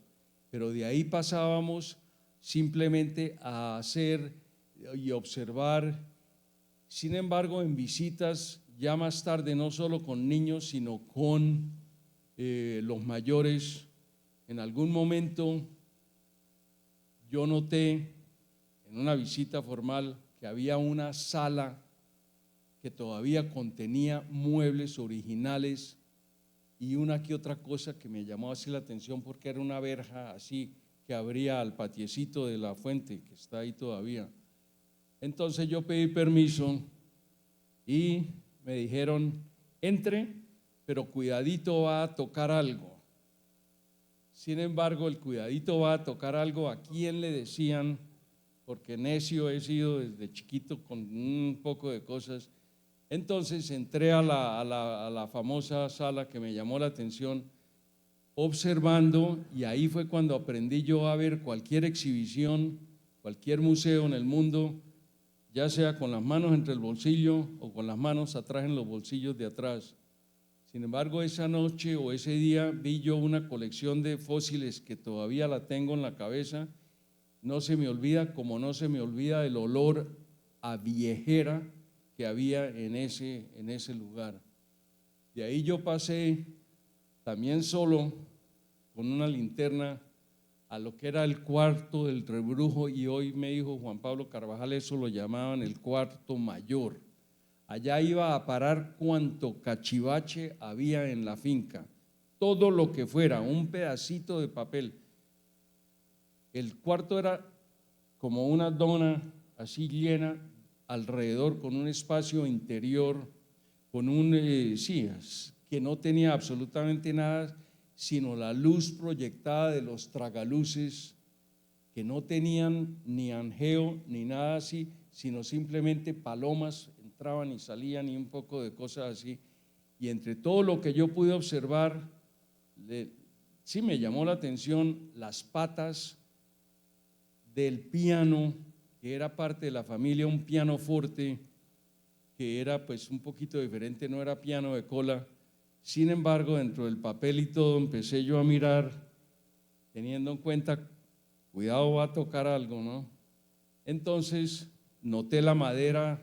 Pero de ahí pasábamos simplemente a hacer y observar. Sin embargo, en visitas ya más tarde, no solo con niños, sino con los mayores, en algún momento yo noté en una visita formal que había una sala que todavía contenía muebles originales y una que otra cosa que me llamó así la atención, porque era una verja así que abría al patiecito de la fuente que está ahí todavía. Entonces yo pedí permiso y me dijeron: entre, pero cuidadito, va a tocar algo. Sin embargo, el cuidadito va a tocar algo, ¿a quién le decían? Porque necio he sido desde chiquito con un poco de cosas. Entonces entré a la famosa sala que me llamó la atención. observando, y ahí fue cuando aprendí yo a ver cualquier exhibición, cualquier museo en el mundo, ya sea con las manos entre el bolsillo o con las manos atrás en los bolsillos de atrás. Sin embargo, esa noche o ese día vi yo una colección de fósiles que todavía la tengo en la cabeza. No se me olvida, como no se me olvida el olor a viejera que había en ese lugar. De ahí yo pasé también solo con una linterna a lo que era el cuarto del rebrujo, y hoy me dijo Juan Pablo Carvajal, eso lo llamaban el cuarto mayor. Allá iba a parar cuanto cachivache había en la finca, todo lo que fuera, un pedacito de papel. El cuarto era como una dona así llena alrededor, con un espacio interior, con que no tenía absolutamente nada, sino la luz proyectada de los tragaluces, que no tenían ni anjeo ni nada así, sino simplemente palomas entraban y salían y un poco de cosas así. Y entre todo lo que yo pude observar, sí me llamó la atención las patas del piano, que era parte de la familia, un piano forte, que era pues un poquito diferente, no era piano de cola. Sin embargo, dentro del papel y todo, empecé yo a mirar, teniendo en cuenta, cuidado, va a tocar algo, ¿no? Entonces, noté la madera,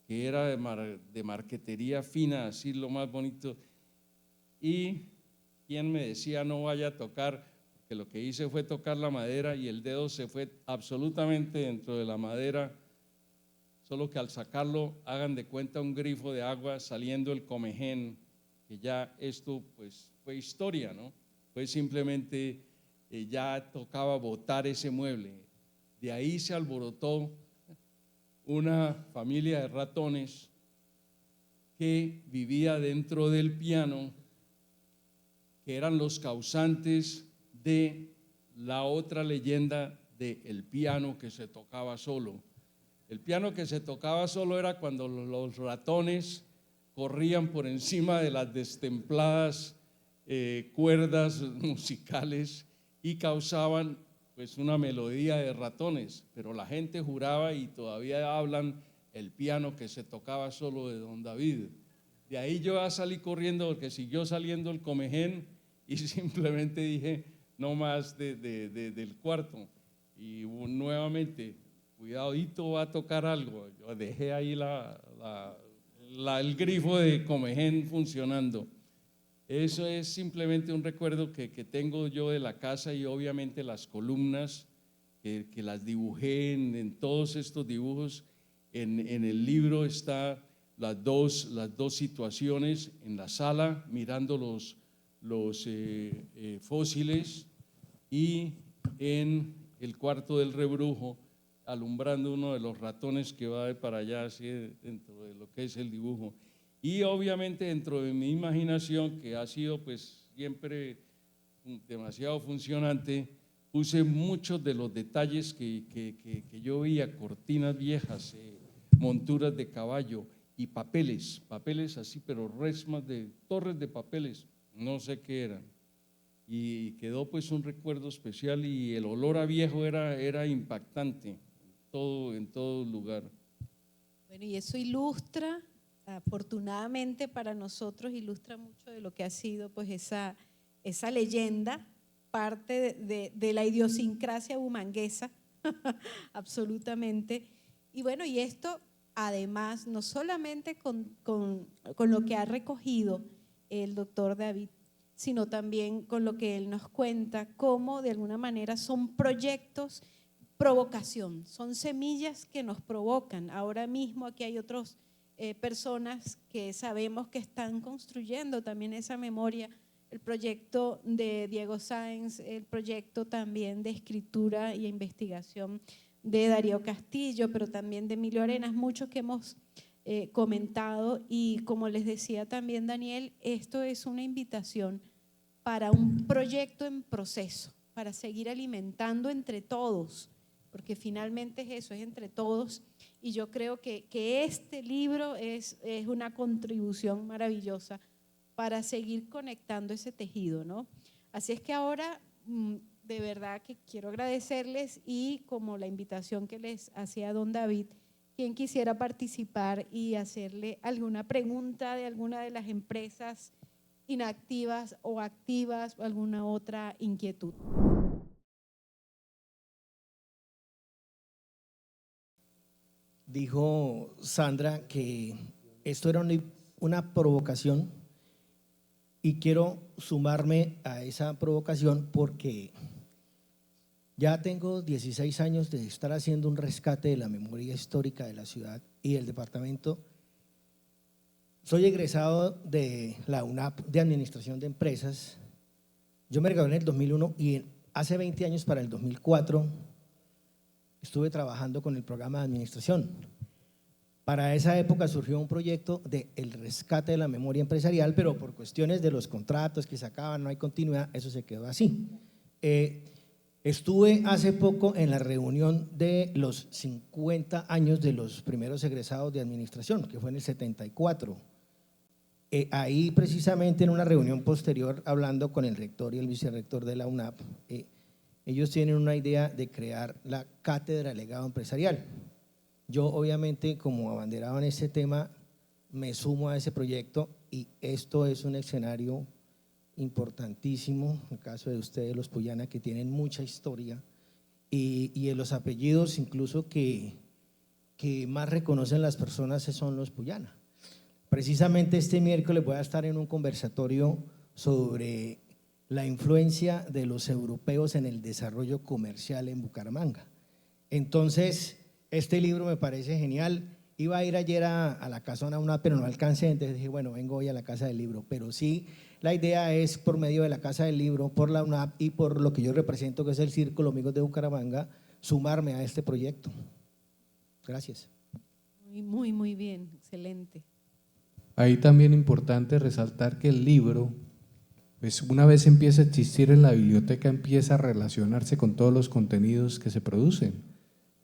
que era de marquetería fina, así lo más bonito, y quien me decía no vaya a tocar, que lo que hice fue tocar la madera y el dedo se fue absolutamente dentro de la madera, solo que al sacarlo, hagan de cuenta un grifo de agua saliendo el comején, que ya esto pues fue historia, ¿no? Fue simplemente, ya tocaba botar ese mueble. De ahí se alborotó una familia de ratones que vivía dentro del piano, que eran los causantes de la otra leyenda del piano que se tocaba solo. El piano que se tocaba solo era cuando los ratones corrían por encima de las destempladas cuerdas musicales y causaban pues una melodía de ratones, pero la gente juraba, y todavía hablan, el piano que se tocaba solo de Don David. De ahí yo ya salí corriendo porque siguió saliendo el comején y simplemente dije no más del cuarto, y nuevamente, cuidadito, va a tocar algo. Yo dejé ahí el grifo de comején funcionando. Eso es simplemente un recuerdo que tengo yo de la casa, y obviamente las columnas que las dibujé en todos estos dibujos. En el libro está las dos situaciones, en la sala mirando los fósiles, y en el cuarto del rebrujo alumbrando uno de los ratones que va para allá, así dentro de lo que es el dibujo. Y obviamente dentro de mi imaginación, que ha sido pues siempre demasiado funcionante, puse muchos de los detalles que yo veía: cortinas viejas, monturas de caballo y papeles así, pero resmas de torres de papeles, no sé qué eran. Y quedó pues un recuerdo especial, y el olor a viejo era impactante en todo lugar. Bueno, y eso ilustra, afortunadamente para nosotros, ilustra mucho de lo que ha sido pues esa leyenda, parte de la idiosincrasia bumanguesa, absolutamente. Y bueno, y esto además, no solamente con lo que ha recogido el doctor David, sino también con lo que él nos cuenta, cómo de alguna manera son proyectos, provocación, son semillas que nos provocan. Ahora mismo aquí hay otras personas que sabemos que están construyendo también esa memoria, el proyecto de Diego Sáenz, el proyecto también de escritura y investigación de Darío Castillo, pero también de Emilio Arenas, muchos que hemos comentado. Y como les decía también Daniel, esto es una invitación para un proyecto en proceso, para seguir alimentando entre todos, porque finalmente es eso, es entre todos. Y yo creo que este libro es una contribución maravillosa para seguir conectando ese tejido, ¿no? Así es que ahora de verdad que quiero agradecerles y como la invitación que les hacía don David, quien quisiera participar y hacerle alguna pregunta de alguna de las empresas inactivas o activas o alguna otra inquietud. Dijo Sandra que esto era una provocación y quiero sumarme a esa provocación porque ya tengo 16 años de estar haciendo un rescate de la memoria histórica de la ciudad y del departamento. Soy egresado de la UNAP de Administración de Empresas. Yo me gradué en el 2001 y hace 20 años, para el 2004, estuve trabajando con el programa de administración. Para esa época surgió un proyecto de el rescate de la memoria empresarial, pero por cuestiones de los contratos que se acaban, no hay continuidad, eso se quedó así. Estuve hace poco en la reunión de los 50 años de los primeros egresados de administración, que fue en el 74. Ahí precisamente en una reunión posterior, hablando con el rector y el vicerrector de la UNAP, ellos tienen una idea de crear la cátedra de legado empresarial. Yo obviamente como abanderado en este tema me sumo a ese proyecto y esto es un escenario importantísimo, en el caso de ustedes los Puyana que tienen mucha historia y de los apellidos incluso que más reconocen las personas son los Puyana. Precisamente este miércoles voy a estar en un conversatorio sobre la influencia de los europeos en el desarrollo comercial en Bucaramanga. Entonces, este libro me parece genial. Iba a ir ayer a la casona UNAP, pero no alcancé, entonces dije, bueno, vengo hoy a la Casa del Libro. Pero sí, la idea es por medio de la Casa del Libro, por la UNAP y por lo que yo represento, que es el Círculo Amigos de Bucaramanga, sumarme a este proyecto. Gracias. Muy bien, excelente. Ahí también importante resaltar que el libro, pues una vez empieza a existir en la biblioteca, empieza a relacionarse con todos los contenidos que se producen,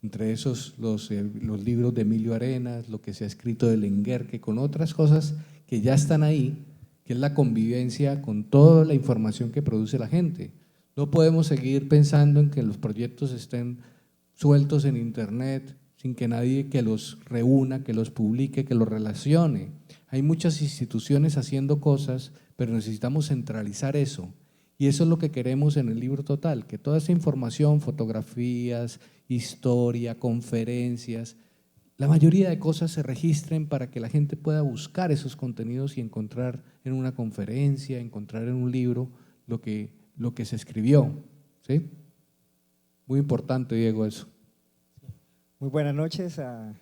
entre esos los libros de Emilio Arenas, lo que se ha escrito de Lenguerque, con otras cosas que ya están ahí, que es la convivencia con toda la información que produce la gente. No podemos seguir pensando en que los proyectos estén sueltos en internet, sin que nadie que los reúna, que los publique, que los relacione. Hay muchas instituciones haciendo cosas, pero necesitamos centralizar eso. Y eso es lo que queremos en el libro total, que toda esa información, fotografías, historia, conferencias, la mayoría de cosas se registren para que la gente pueda buscar esos contenidos y encontrar en una conferencia, encontrar en un libro lo que se escribió. ¿Sí? Muy importante, Diego, eso. Muy buenas noches a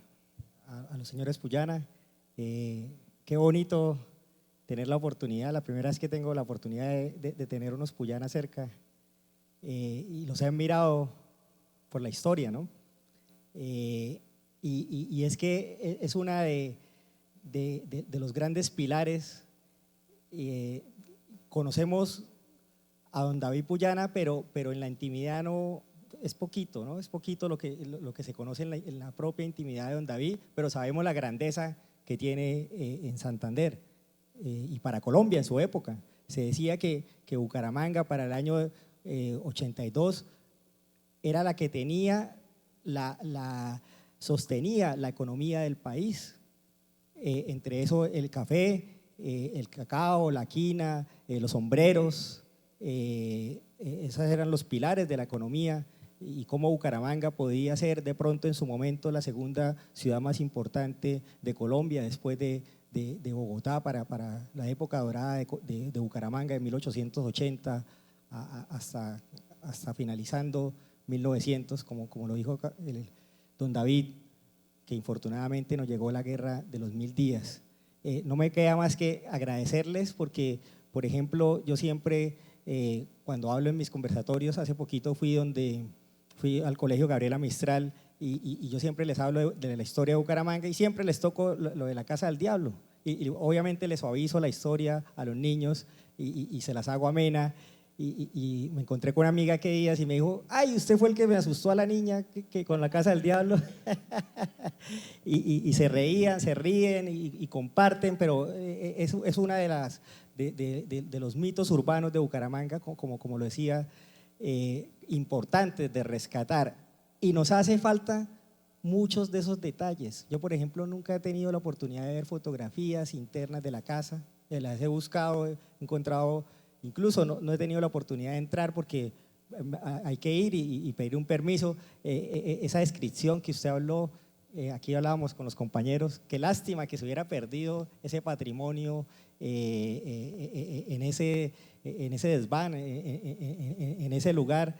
los señores Puyana. Qué bonito tener la oportunidad, la primera vez que tengo la oportunidad de tener unos Puyana cerca y los he admirado por la historia, ¿no? Y es que es una de los grandes pilares. Conocemos a don David Puyana, pero en la intimidad no. Es poquito, ¿no? Es poquito lo que se conoce en la propia intimidad de don David, pero sabemos la grandeza que tiene en Santander y para Colombia en su época. Se decía que Bucaramanga para el año 82 era la que tenía, sostenía la economía del país. Entre eso el café, el cacao, la quina, los sombreros, esos eran los pilares de la economía. Y cómo Bucaramanga podía ser de pronto en su momento la segunda ciudad más importante de Colombia después de Bogotá para la época dorada de Bucaramanga de 1880 hasta finalizando 1900, como lo dijo don David, que infortunadamente nos llegó la guerra de los 1000 días. No me queda más que agradecerles porque, por ejemplo, yo siempre cuando hablo en mis conversatorios, hace poquito fui al Colegio Gabriela Mistral y yo siempre les hablo de la historia de Bucaramanga y siempre les toco lo de la Casa del Diablo y obviamente les suavizo la historia a los niños y se las hago amena y me encontré con una amiga que días y me dijo, ay, usted fue el que me asustó a la niña que con la casa del diablo. y se reían, se ríen y comparten, pero es una de los mitos urbanos de Bucaramanga, como lo decía, importantes de rescatar. Y nos hace falta muchos de esos detalles. Yo, por ejemplo, nunca he tenido la oportunidad de ver fotografías internas de la casa, las he buscado, he encontrado, incluso no he tenido la oportunidad de entrar porque hay que ir y pedir un permiso. Esa descripción que usted habló, aquí hablábamos con los compañeros, qué lástima que se hubiera perdido ese patrimonio en ese desván, en ese lugar,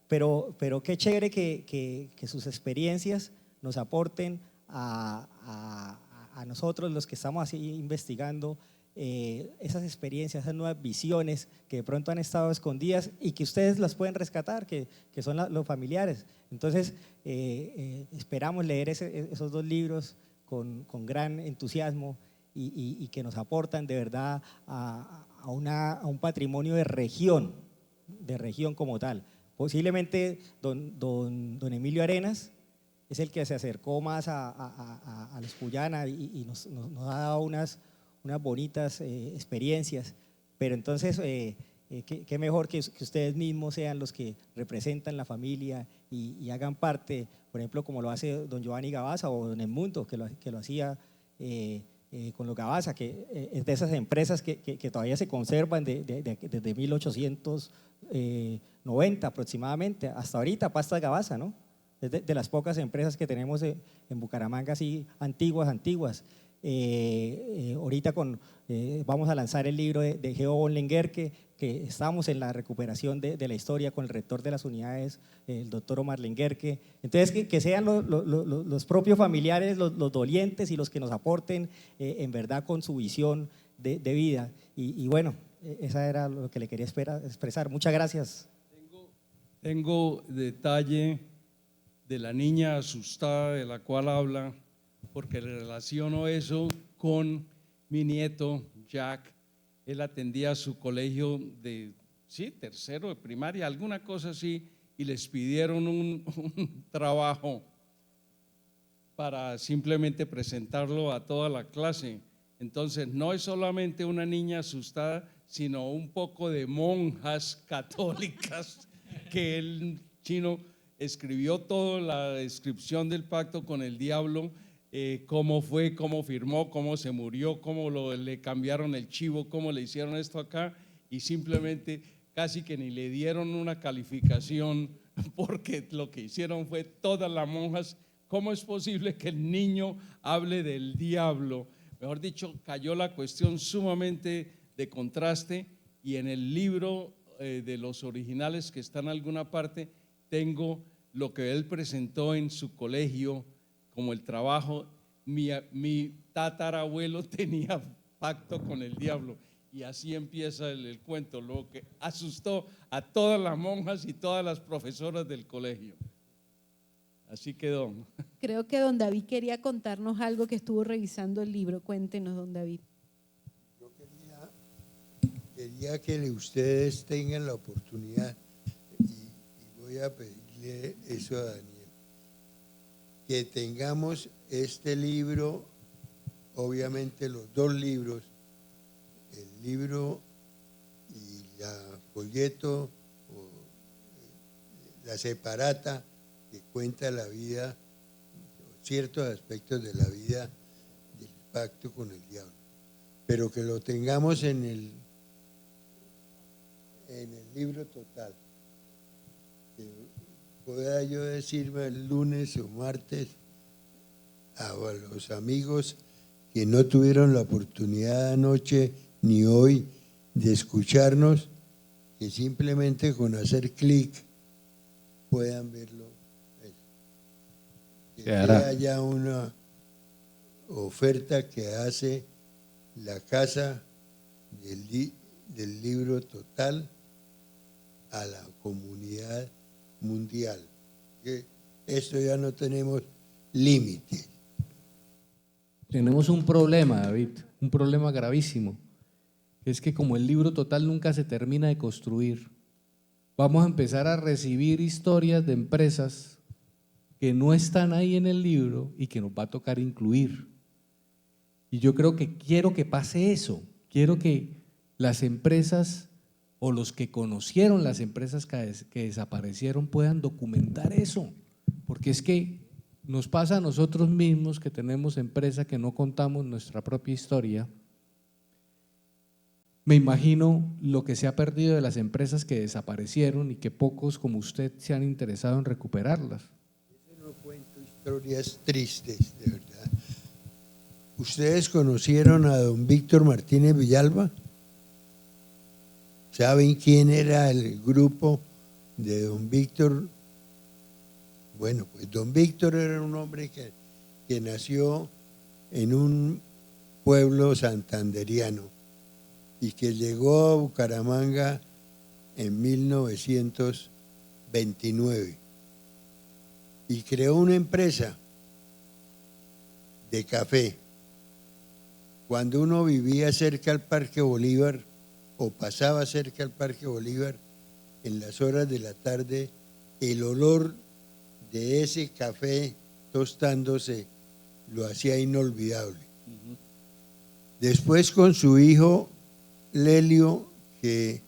pero qué chévere que sus experiencias nos aporten a nosotros, los que estamos así investigando, esas experiencias, esas nuevas visiones que de pronto han estado escondidas y que ustedes las pueden rescatar, que son los familiares. Entonces, esperamos leer esos 2 libros con gran entusiasmo y que nos aportan de verdad a un patrimonio de región como tal. Posiblemente don Emilio Arenas es el que se acercó más a los Puyana y nos ha dado unas bonitas experiencias, pero entonces qué mejor que ustedes mismos sean los que representan la familia y hagan parte, por ejemplo, como lo hace don Giovanni Gabaza o don Edmundo, que lo hacía con los Gabaza, que es de esas empresas que todavía se conservan desde 1890 aproximadamente, hasta ahorita, Pastas Gabaza, ¿no? Es de las pocas empresas que tenemos en Bucaramanga, así antiguas. Ahorita vamos a lanzar el libro de Geo von Lenguerque, que estamos en la recuperación de la historia con el rector de las unidades, el doctor Omar Lenguerque. Entonces, que sean los propios familiares, los dolientes y los que nos aporten en verdad con su visión de vida. Y bueno, esa era lo que le quería expresar. Muchas gracias. Tengo detalle de la niña asustada de la cual habla, porque le relaciono eso con mi nieto Jack. Él atendía a su colegio de tercero de primaria, alguna cosa así, y les pidieron un trabajo para simplemente presentarlo a toda la clase. Entonces no es solamente una niña asustada, sino un poco de monjas católicas que el chino escribió toda la descripción del pacto con el diablo, cómo fue, cómo firmó, cómo se murió, cómo le cambiaron el chivo, cómo le hicieron esto acá, y simplemente casi que ni le dieron una calificación porque lo que hicieron fue todas las monjas. ¿Cómo es posible que el niño hable del diablo? Mejor dicho, cayó la cuestión sumamente de contraste, y en el libro de los originales que están en alguna parte tengo lo que él presentó en su colegio como el trabajo. Mi tatarabuelo tenía pacto con el diablo, y así empieza el cuento, lo que asustó a todas las monjas y todas las profesoras del colegio. Así quedó. Creo que don David quería contarnos algo que estuvo revisando el libro. Cuéntenos, don David. Yo quería que ustedes tengan la oportunidad, y voy a pedirle eso a Daniel, que tengamos este libro, obviamente los 2 libros, el libro y la folleto o la separata que cuenta la vida, ciertos aspectos de la vida del pacto con el diablo, pero que lo tengamos en el libro total, que pueda yo decirme el lunes o martes a los amigos que no tuvieron la oportunidad anoche ni hoy de escucharnos, que simplemente con hacer clic puedan verlo. Que sea ya una oferta que hace la Casa del Libro Total a la comunidad mundial. Que esto ya no tenemos límite. Tenemos un problema, David, un problema gravísimo. Es que como el libro total nunca se termina de construir, vamos a empezar a recibir historias de empresas que no están ahí en el libro y que nos va a tocar incluir. Y yo creo que quiero que pase eso, quiero que las empresas o los que conocieron las empresas que desaparecieron puedan documentar eso, porque es que nos pasa a nosotros mismos que tenemos empresa que no contamos nuestra propia historia. Me imagino lo que se ha perdido de las empresas que desaparecieron y que pocos como usted se han interesado en recuperarlas. No cuento historias tristes, de verdad. ¿Ustedes conocieron a don Víctor Martínez Villalba? ¿Saben quién era el grupo de don Víctor? Bueno, pues don Víctor era un hombre que nació en un pueblo santanderiano y que llegó a Bucaramanga en 1929 y creó una empresa de café. Cuando uno vivía cerca al Parque Bolívar o pasaba cerca al Parque Bolívar en las horas de la tarde, el olor de ese café tostándose lo hacía inolvidable. Después con su hijo Lelio, que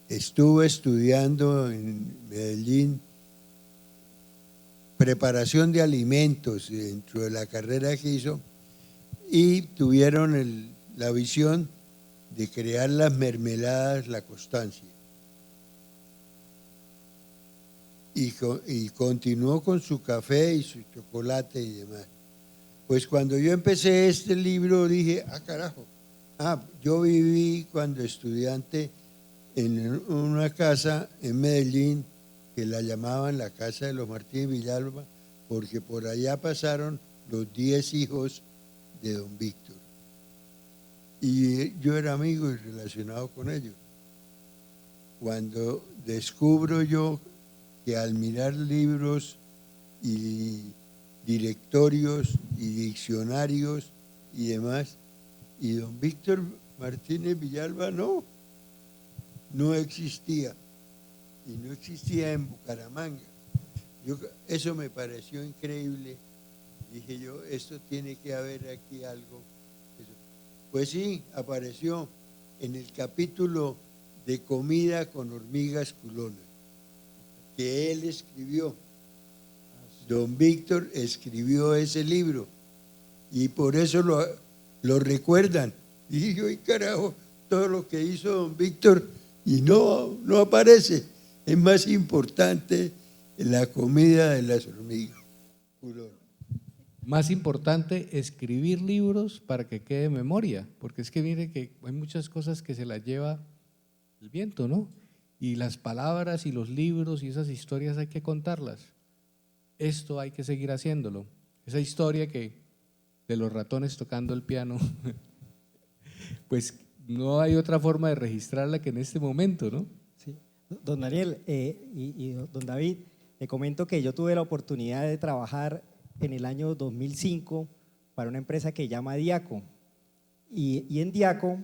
estuvo estudiando en Medellín preparación de alimentos dentro de la carrera que hizo, y tuvieron la visión de crear las mermeladas La Constancia. Y continuó con su café y su chocolate y demás. Pues cuando yo empecé este libro dije, carajo, yo viví cuando estudiante en una casa en Medellín que la llamaban la casa de los Martínez Villalba, porque por allá pasaron los 10 hijos de don Víctor. Y yo era amigo y relacionado con ellos. Cuando descubro yo que al mirar libros y directorios y diccionarios y demás, y don Víctor Martínez Villalba no existía, y no existía en Bucaramanga. Eso me pareció increíble. Dije yo, esto tiene que haber aquí algo. Pues sí, apareció en el capítulo de Comida con hormigas culonas, que él escribió. Don Víctor escribió ese libro y por eso lo recuerdan. Y dije, ¡ay carajo! Todo lo que hizo don Víctor y no aparece. Es más importante la comida de las hormigas culonas. Más importante, escribir libros para que quede memoria, porque es que mire que hay muchas cosas que se las lleva el viento, ¿no? Y las palabras y los libros y esas historias hay que contarlas. Esto hay que seguir haciéndolo. Esa historia de los ratones tocando el piano, pues no hay otra forma de registrarla que en este momento, ¿no? Sí. Don Daniel y don David, le comento que yo tuve la oportunidad de trabajar en el año 2005 para una empresa que se llama Diaco. Y en Diaco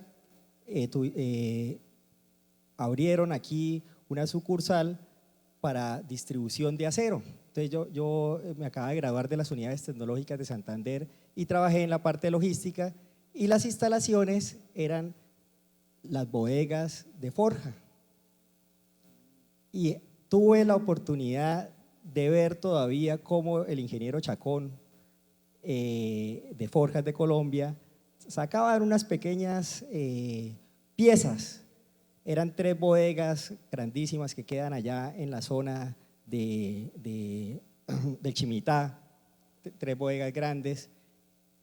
abrieron aquí una sucursal para distribución de acero. Entonces yo me acababa de graduar de las unidades tecnológicas de Santander y trabajé en la parte de logística, y las instalaciones eran las bodegas de forja. Y tuve la oportunidad de ver todavía cómo el ingeniero Chacón de Forjas de Colombia sacaban unas pequeñas piezas. Eran 3 bodegas grandísimas que quedan allá en la zona del Chimitá, 3 bodegas grandes,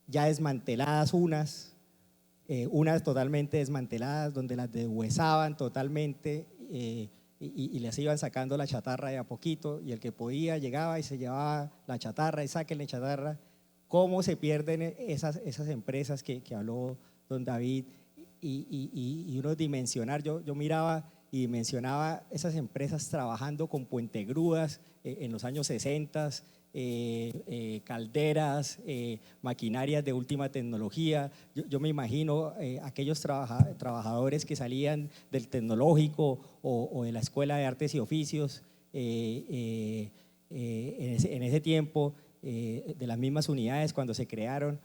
ya desmanteladas unas totalmente desmanteladas, donde las deshuesaban totalmente y les iban sacando la chatarra de a poquito, y el que podía llegaba y se llevaba la chatarra y sáquenle chatarra. ¿Cómo se pierden esas empresas que habló don David? Y uno dimensionar, yo miraba y dimensionaba esas empresas trabajando con puentegrúas en los años 60, calderas, maquinarias de última tecnología. Yo me imagino aquellos trabajadores que salían del tecnológico o de la Escuela de Artes y Oficios en ese tiempo, de las mismas unidades cuando se crearon,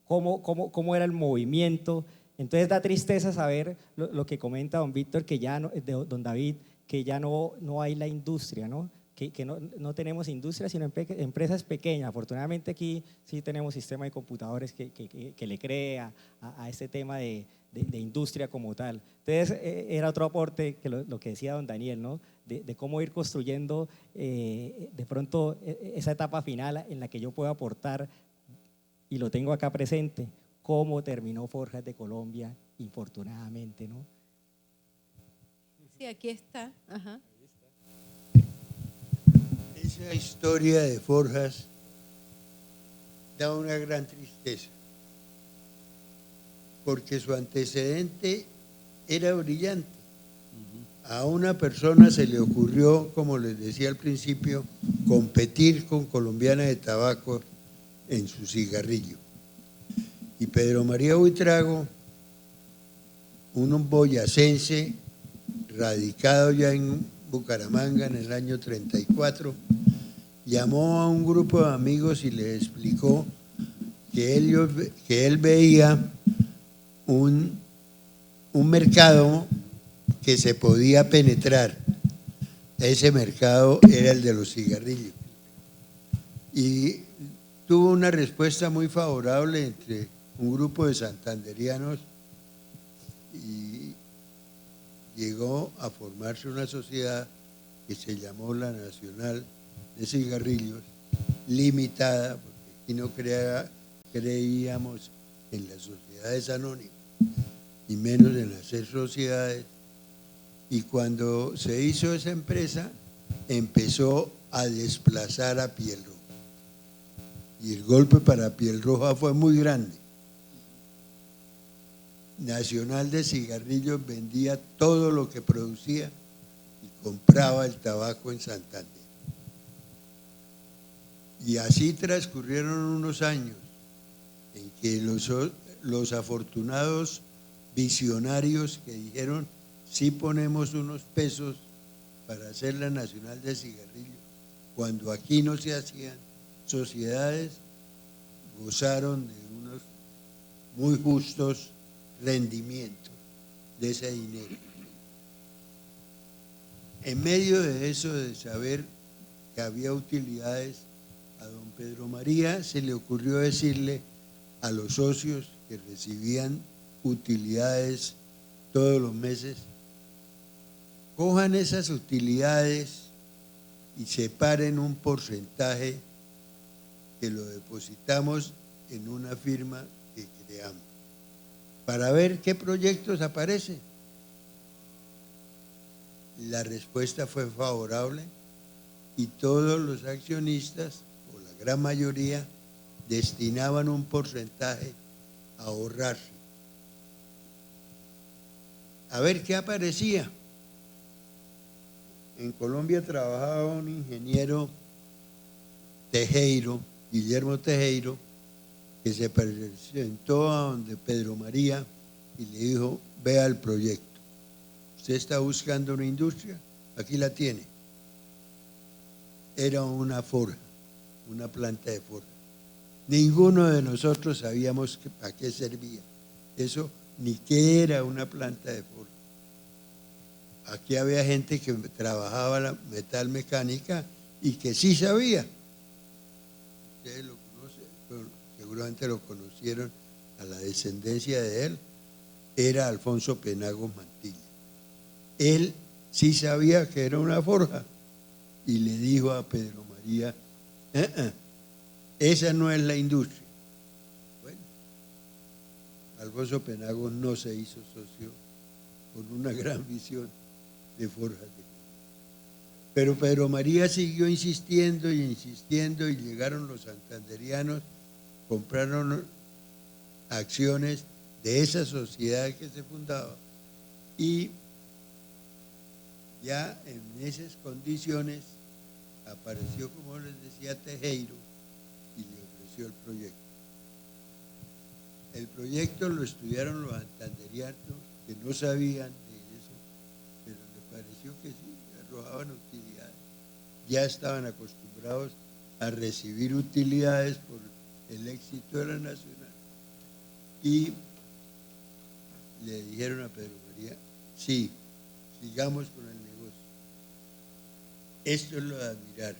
cómo era el movimiento. Entonces da tristeza saber lo que comenta don Víctor, que ya no, don David, que ya no hay la industria, ¿no? Que no tenemos industria, sino empresas pequeñas. Afortunadamente aquí sí tenemos sistema de computadores que le crea a este tema de industria como tal. Entonces era otro aporte que lo que decía don Daniel, ¿no? De cómo ir construyendo de pronto esa etapa final en la que yo puedo aportar, y lo tengo acá presente, cómo terminó Forjas de Colombia, infortunadamente, ¿no? Sí, aquí está. Ajá. Esa historia de Forjas da una gran tristeza, porque su antecedente era brillante. A una persona se le ocurrió, como les decía al principio, competir con Colombiana de Tabaco en su cigarrillo. Y Pedro María Buitrago, un boyacense radicado ya en Bucaramanga en el año 34, llamó a un grupo de amigos y les explicó que él veía un mercado que se podía penetrar. Ese mercado era el de los cigarrillos. Y tuvo una respuesta muy favorable entre un grupo de santanderianos y llegó a formarse una sociedad que se llamó la Nacional de Cigarrillos Limitada, porque aquí no creíamos en las sociedades anónimas y menos en hacer sociedades. Y cuando se hizo esa empresa, empezó a desplazar a Piel Roja. Y el golpe para Piel Roja fue muy grande. Nacional de Cigarrillos vendía todo lo que producía y compraba el tabaco en Santander. Y así transcurrieron unos años en que los afortunados visionarios que dijeron: sí ponemos unos pesos para hacer la Nacional de Cigarrillos, cuando aquí no se hacían sociedades, gozaron de unos muy justos rendimientos de ese dinero. En medio de eso, de saber que había utilidades, a don Pedro María se le ocurrió decirle a los socios que recibían utilidades todos los meses: cojan esas utilidades y separen un porcentaje que lo depositamos en una firma que creamos, para ver qué proyectos aparecen. La respuesta fue favorable y todos los accionistas, o la gran mayoría, destinaban un porcentaje a ahorrarse. A ver qué aparecía. En Colombia trabajaba un ingeniero Tejero, Guillermo Tejero, que se presentó a donde Pedro María y le dijo: vea el proyecto. ¿Usted está buscando una industria? Aquí la tiene. Era una forja, una planta de forja. Ninguno de nosotros sabíamos para qué servía eso, ni qué era una planta de forja. Aquí había gente que trabajaba la metalmecánica y que sí sabía. Ustedes lo conocen, seguramente lo conocieron, a la descendencia de él, era Alfonso Penagos Mantilla. Él sí sabía que era una forja y le dijo a Pedro María: esa no es la industria. Bueno, Alfonso Penagos no se hizo socio con una gran visión de Forjas. Pero Pedro María siguió insistiendo y insistiendo, y llegaron los santanderianos, compraron acciones de esa sociedad que se fundaba, y ya en esas condiciones apareció, como les decía, Tejero y le ofreció el proyecto. El proyecto lo estudiaron los santanderianos que no sabían de eso, pero les pareció que sí, arrojaban utilidades. Ya estaban acostumbrados a recibir utilidades por el éxito de la Nacional. Y le dijeron a Pedro María, sí, sigamos con el negocio. Esto es lo de admirar.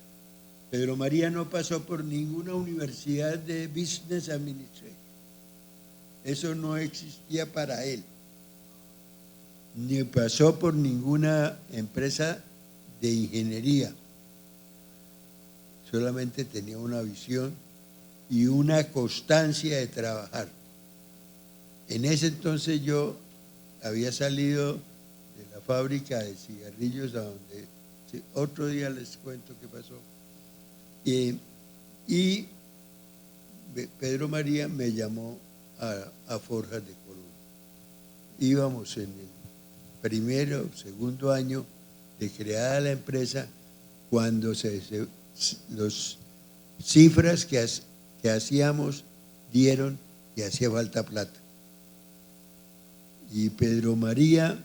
Pedro María no pasó por ninguna universidad de Business Administration. Eso no existía para él. Ni pasó por ninguna empresa de ingeniería. Solamente tenía una visión y una constancia de trabajar. En ese entonces yo había salido de la fábrica de cigarrillos a donde otro día les cuento qué pasó. Y Pedro María me llamó a Forjas de Colombia. Íbamos en el primero o segundo año de creada la empresa cuando los cifras que hacíamos dieron que hacía falta plata. Y Pedro María,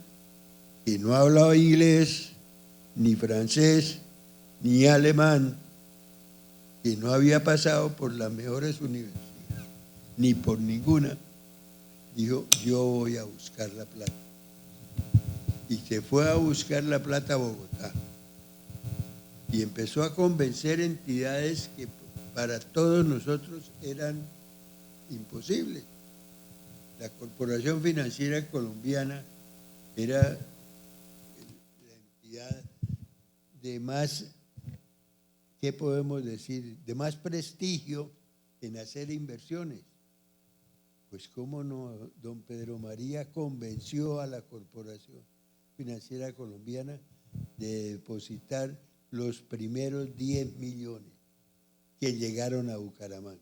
que no hablaba inglés, ni francés, ni alemán, que no había pasado por las mejores universidades, ni por ninguna, dijo, yo voy a buscar la plata. Y se fue a buscar la plata a Bogotá. Y empezó a convencer entidades que para todos nosotros eran imposibles. La Corporación Financiera Colombiana era la entidad de más, ¿qué podemos decir?, de más prestigio en hacer inversiones. Pues cómo no, don Pedro María convenció a la Corporación Financiera Colombiana de depositar los primeros 10 millones que llegaron a Bucaramanga.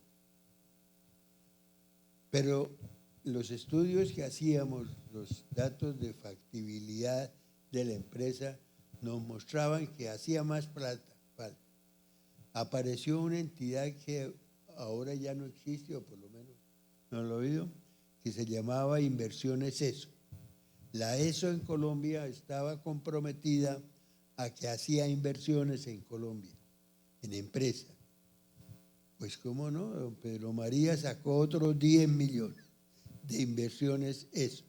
Pero los estudios que hacíamos, los datos de factibilidad de la empresa nos mostraban que hacía más falta. Apareció una entidad que ahora ya no existe, o por lo menos no lo he oído, que se llamaba Inversiones ESO. La ESO en Colombia estaba comprometida a que hacía inversiones en Colombia, en empresas. Pues cómo no, don Pedro María sacó otros 10 millones de inversiones ESO.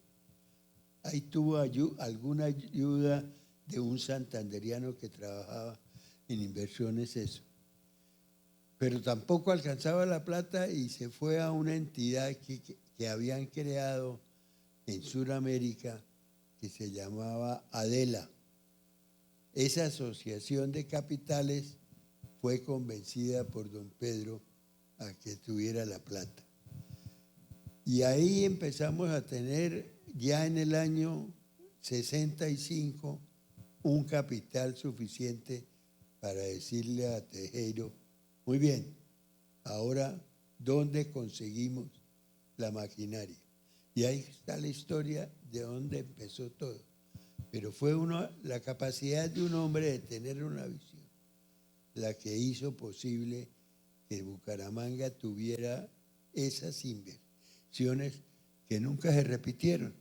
Ahí tuvo alguna ayuda de un santanderiano que trabajaba en inversiones ESO. Pero tampoco alcanzaba la plata y se fue a una entidad que habían creado en Sudamérica que se llamaba ADELA. Esa asociación de capitales fue convencida por don Pedro a que tuviera la plata. Y ahí empezamos a tener ya en el año 65 un capital suficiente para decirle a Tejero, muy bien, ahora, ¿dónde conseguimos la maquinaria? Y ahí está la historia de dónde empezó todo. Pero fue la capacidad de un hombre de tener una visión la que hizo posible que Bucaramanga tuviera esas inversiones que nunca se repitieron.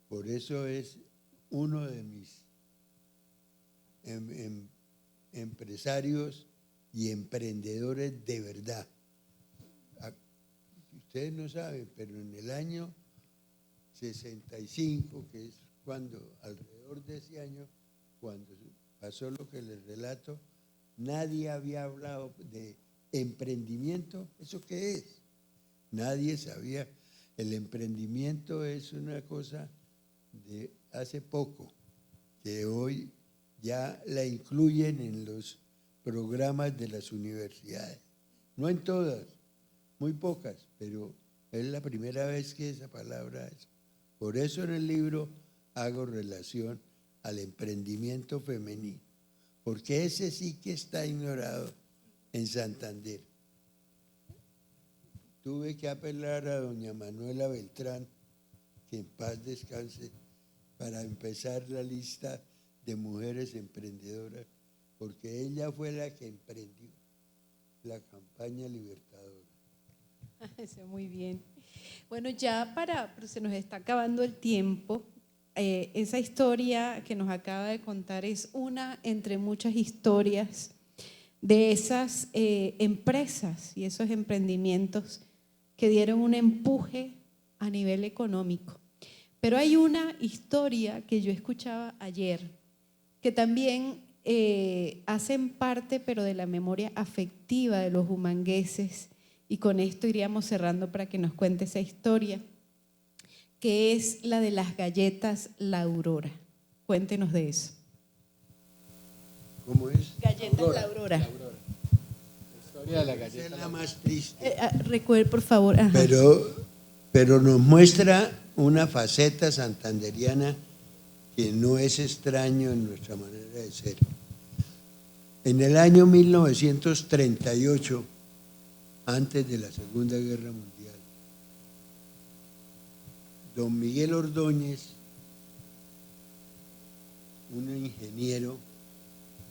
Por eso es uno de mis empresarios y emprendedores de verdad. Ustedes no saben, pero en el año 65, que es cuando, alrededor de ese año, cuando pasó lo que les relato, nadie había hablado de emprendimiento. ¿Eso qué es? Nadie sabía. El emprendimiento es una cosa de hace poco, que hoy ya la incluyen en los programas de las universidades. No en todas, muy pocas, pero es la primera vez que esa palabra es. Por eso en el libro hago relación al emprendimiento femenino, porque ese sí que está ignorado en Santander. Tuve que apelar a doña Manuela Beltrán, que en paz descanse, para empezar la lista de mujeres emprendedoras, porque ella fue la que emprendió la campaña libertadora. Eso, muy bien. Bueno, pero se nos está acabando el tiempo. Esa historia que nos acaba de contar es una entre muchas historias de esas empresas y esos emprendimientos que dieron un empuje a nivel económico. Pero hay una historia que yo escuchaba ayer, que también hacen parte, pero de la memoria afectiva de los humangueses, y con esto iríamos cerrando para que nos cuente esa historia, que es la de las galletas La Aurora. Cuéntenos de eso. ¿Cómo es? Galletas La Aurora. La historia de la Esa galleta. es la más triste. Recuerde, por favor. Ajá. Pero nos muestra una faceta santanderiana que no es extraño en nuestra manera de ser. En el año 1938, antes de la Segunda Guerra Mundial, don Miguel Ordóñez, un ingeniero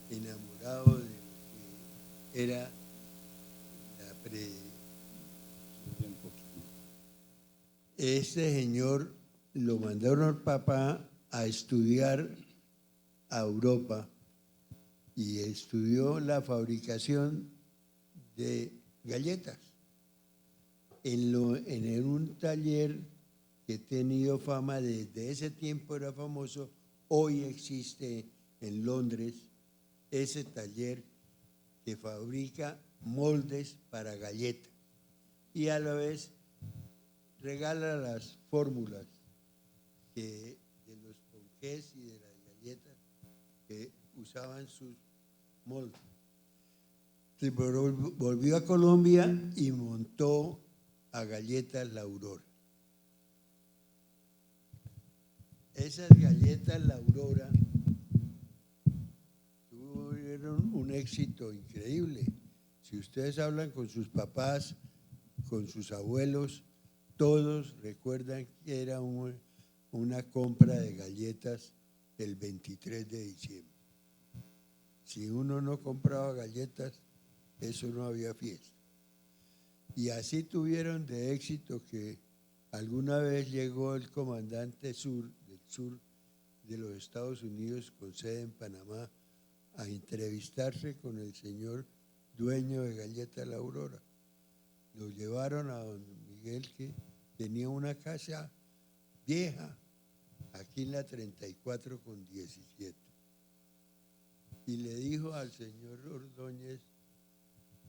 enamorado de lo que era este señor lo mandaron al papá a estudiar a Europa y estudió la fabricación de galletas en un taller que ha tenido fama desde ese tiempo, era famoso. Hoy existe en Londres ese taller que fabrica moldes para galletas y a la vez regala las fórmulas de los ponqués y de las galletas que usaban sus moldes. Volvió a Colombia y montó a Galletas La Aurora. Esas galletas La Aurora tuvieron un éxito increíble. Si ustedes hablan con sus papás, con sus abuelos, todos recuerdan que era una compra de galletas el 23 de diciembre. Si uno no compraba galletas, eso no había fiesta. Y así tuvieron de éxito que alguna vez llegó el comandante del sur de los Estados Unidos con sede en Panamá a entrevistarse con el señor dueño de Galletas La Aurora. Lo llevaron a don Miguel, que tenía una casa vieja aquí en la 34 con 17. Y le dijo al señor Ordóñez: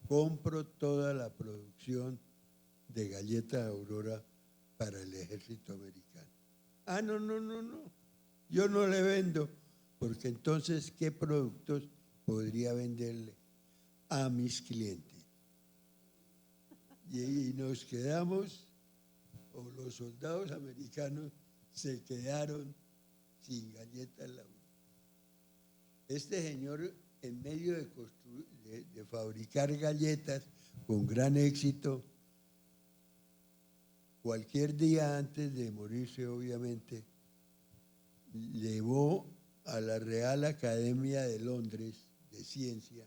compro toda la producción de Galletas Aurora para el ejército americano. Ah, no, yo no le vendo, porque entonces, ¿qué productos podría venderle a mis clientes? Y nos quedamos, o los soldados americanos se quedaron sin Galletas La Aurora. Este señor, en medio de fabricar galletas con gran éxito, cualquier día antes de morirse, obviamente, llevó a la Real Academia de Londres de Ciencia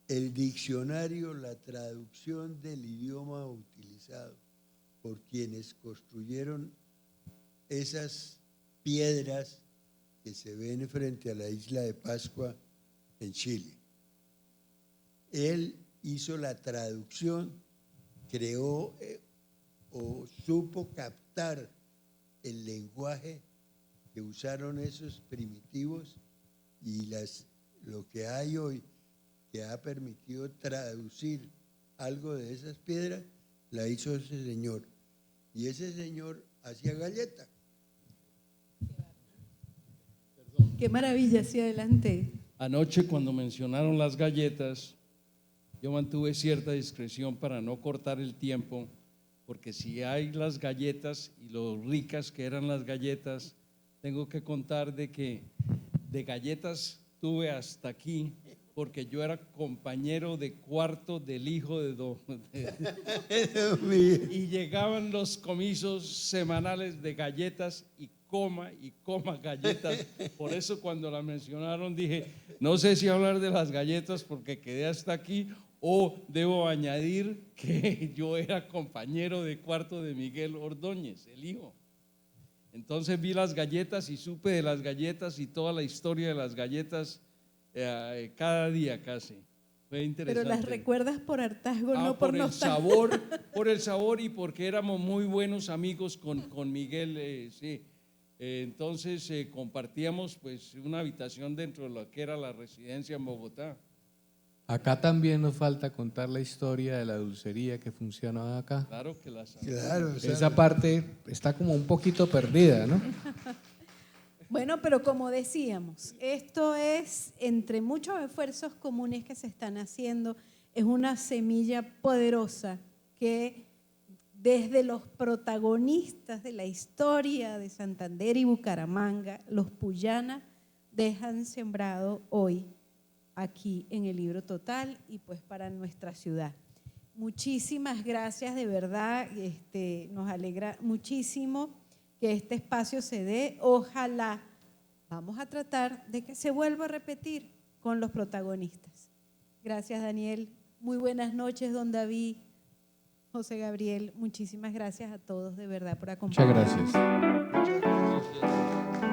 el diccionario, la traducción del idioma utilizado por quienes construyeron esas piedras que se ven frente a la isla de Pascua en Chile. Él hizo la traducción, creó o supo captar el lenguaje que usaron esos primitivos y lo que hay hoy que ha permitido traducir algo de esas piedras, la hizo ese señor. Y ese señor hacía galletas. Qué maravilla, hacia adelante. Anoche, cuando mencionaron las galletas, yo mantuve cierta discreción para no cortar el tiempo, porque si hay las galletas y lo ricas que eran las galletas, tengo que contar de que de galletas tuve hasta aquí, porque yo era compañero de cuarto del hijo de don. Y llegaban los comisos semanales de galletas y y coma galletas. Por eso cuando la mencionaron dije, no sé si hablar de las galletas porque quedé hasta aquí o debo añadir que yo era compañero de cuarto de Miguel Ordóñez, el hijo. Entonces vi las galletas y supe de las galletas y toda la historia de las galletas cada día casi. Fue interesante. Pero las recuerdas por hartazgo, no por nostalgia. Por el sabor y porque éramos muy buenos amigos con Miguel, sí. Entonces compartíamos pues una habitación dentro de lo que era la residencia en Bogotá. Acá también nos falta contar la historia de la dulcería que funcionaba acá. Claro que la sabemos. Claro, Esa parte está como un poquito perdida, ¿no? Bueno, pero como decíamos, esto es, entre muchos esfuerzos comunes que se están haciendo, es una semilla poderosa que desde los protagonistas de la historia de Santander y Bucaramanga, los Puyana, dejan sembrado hoy aquí en el Libro Total y pues para nuestra ciudad. Muchísimas gracias, de verdad, nos alegra muchísimo que este espacio se dé. Ojalá vamos a tratar de que se vuelva a repetir con los protagonistas. Gracias, Daniel. Muy buenas noches, don David, José Gabriel. Muchísimas gracias a todos de verdad por acompañarnos. Muchas gracias. Gracias.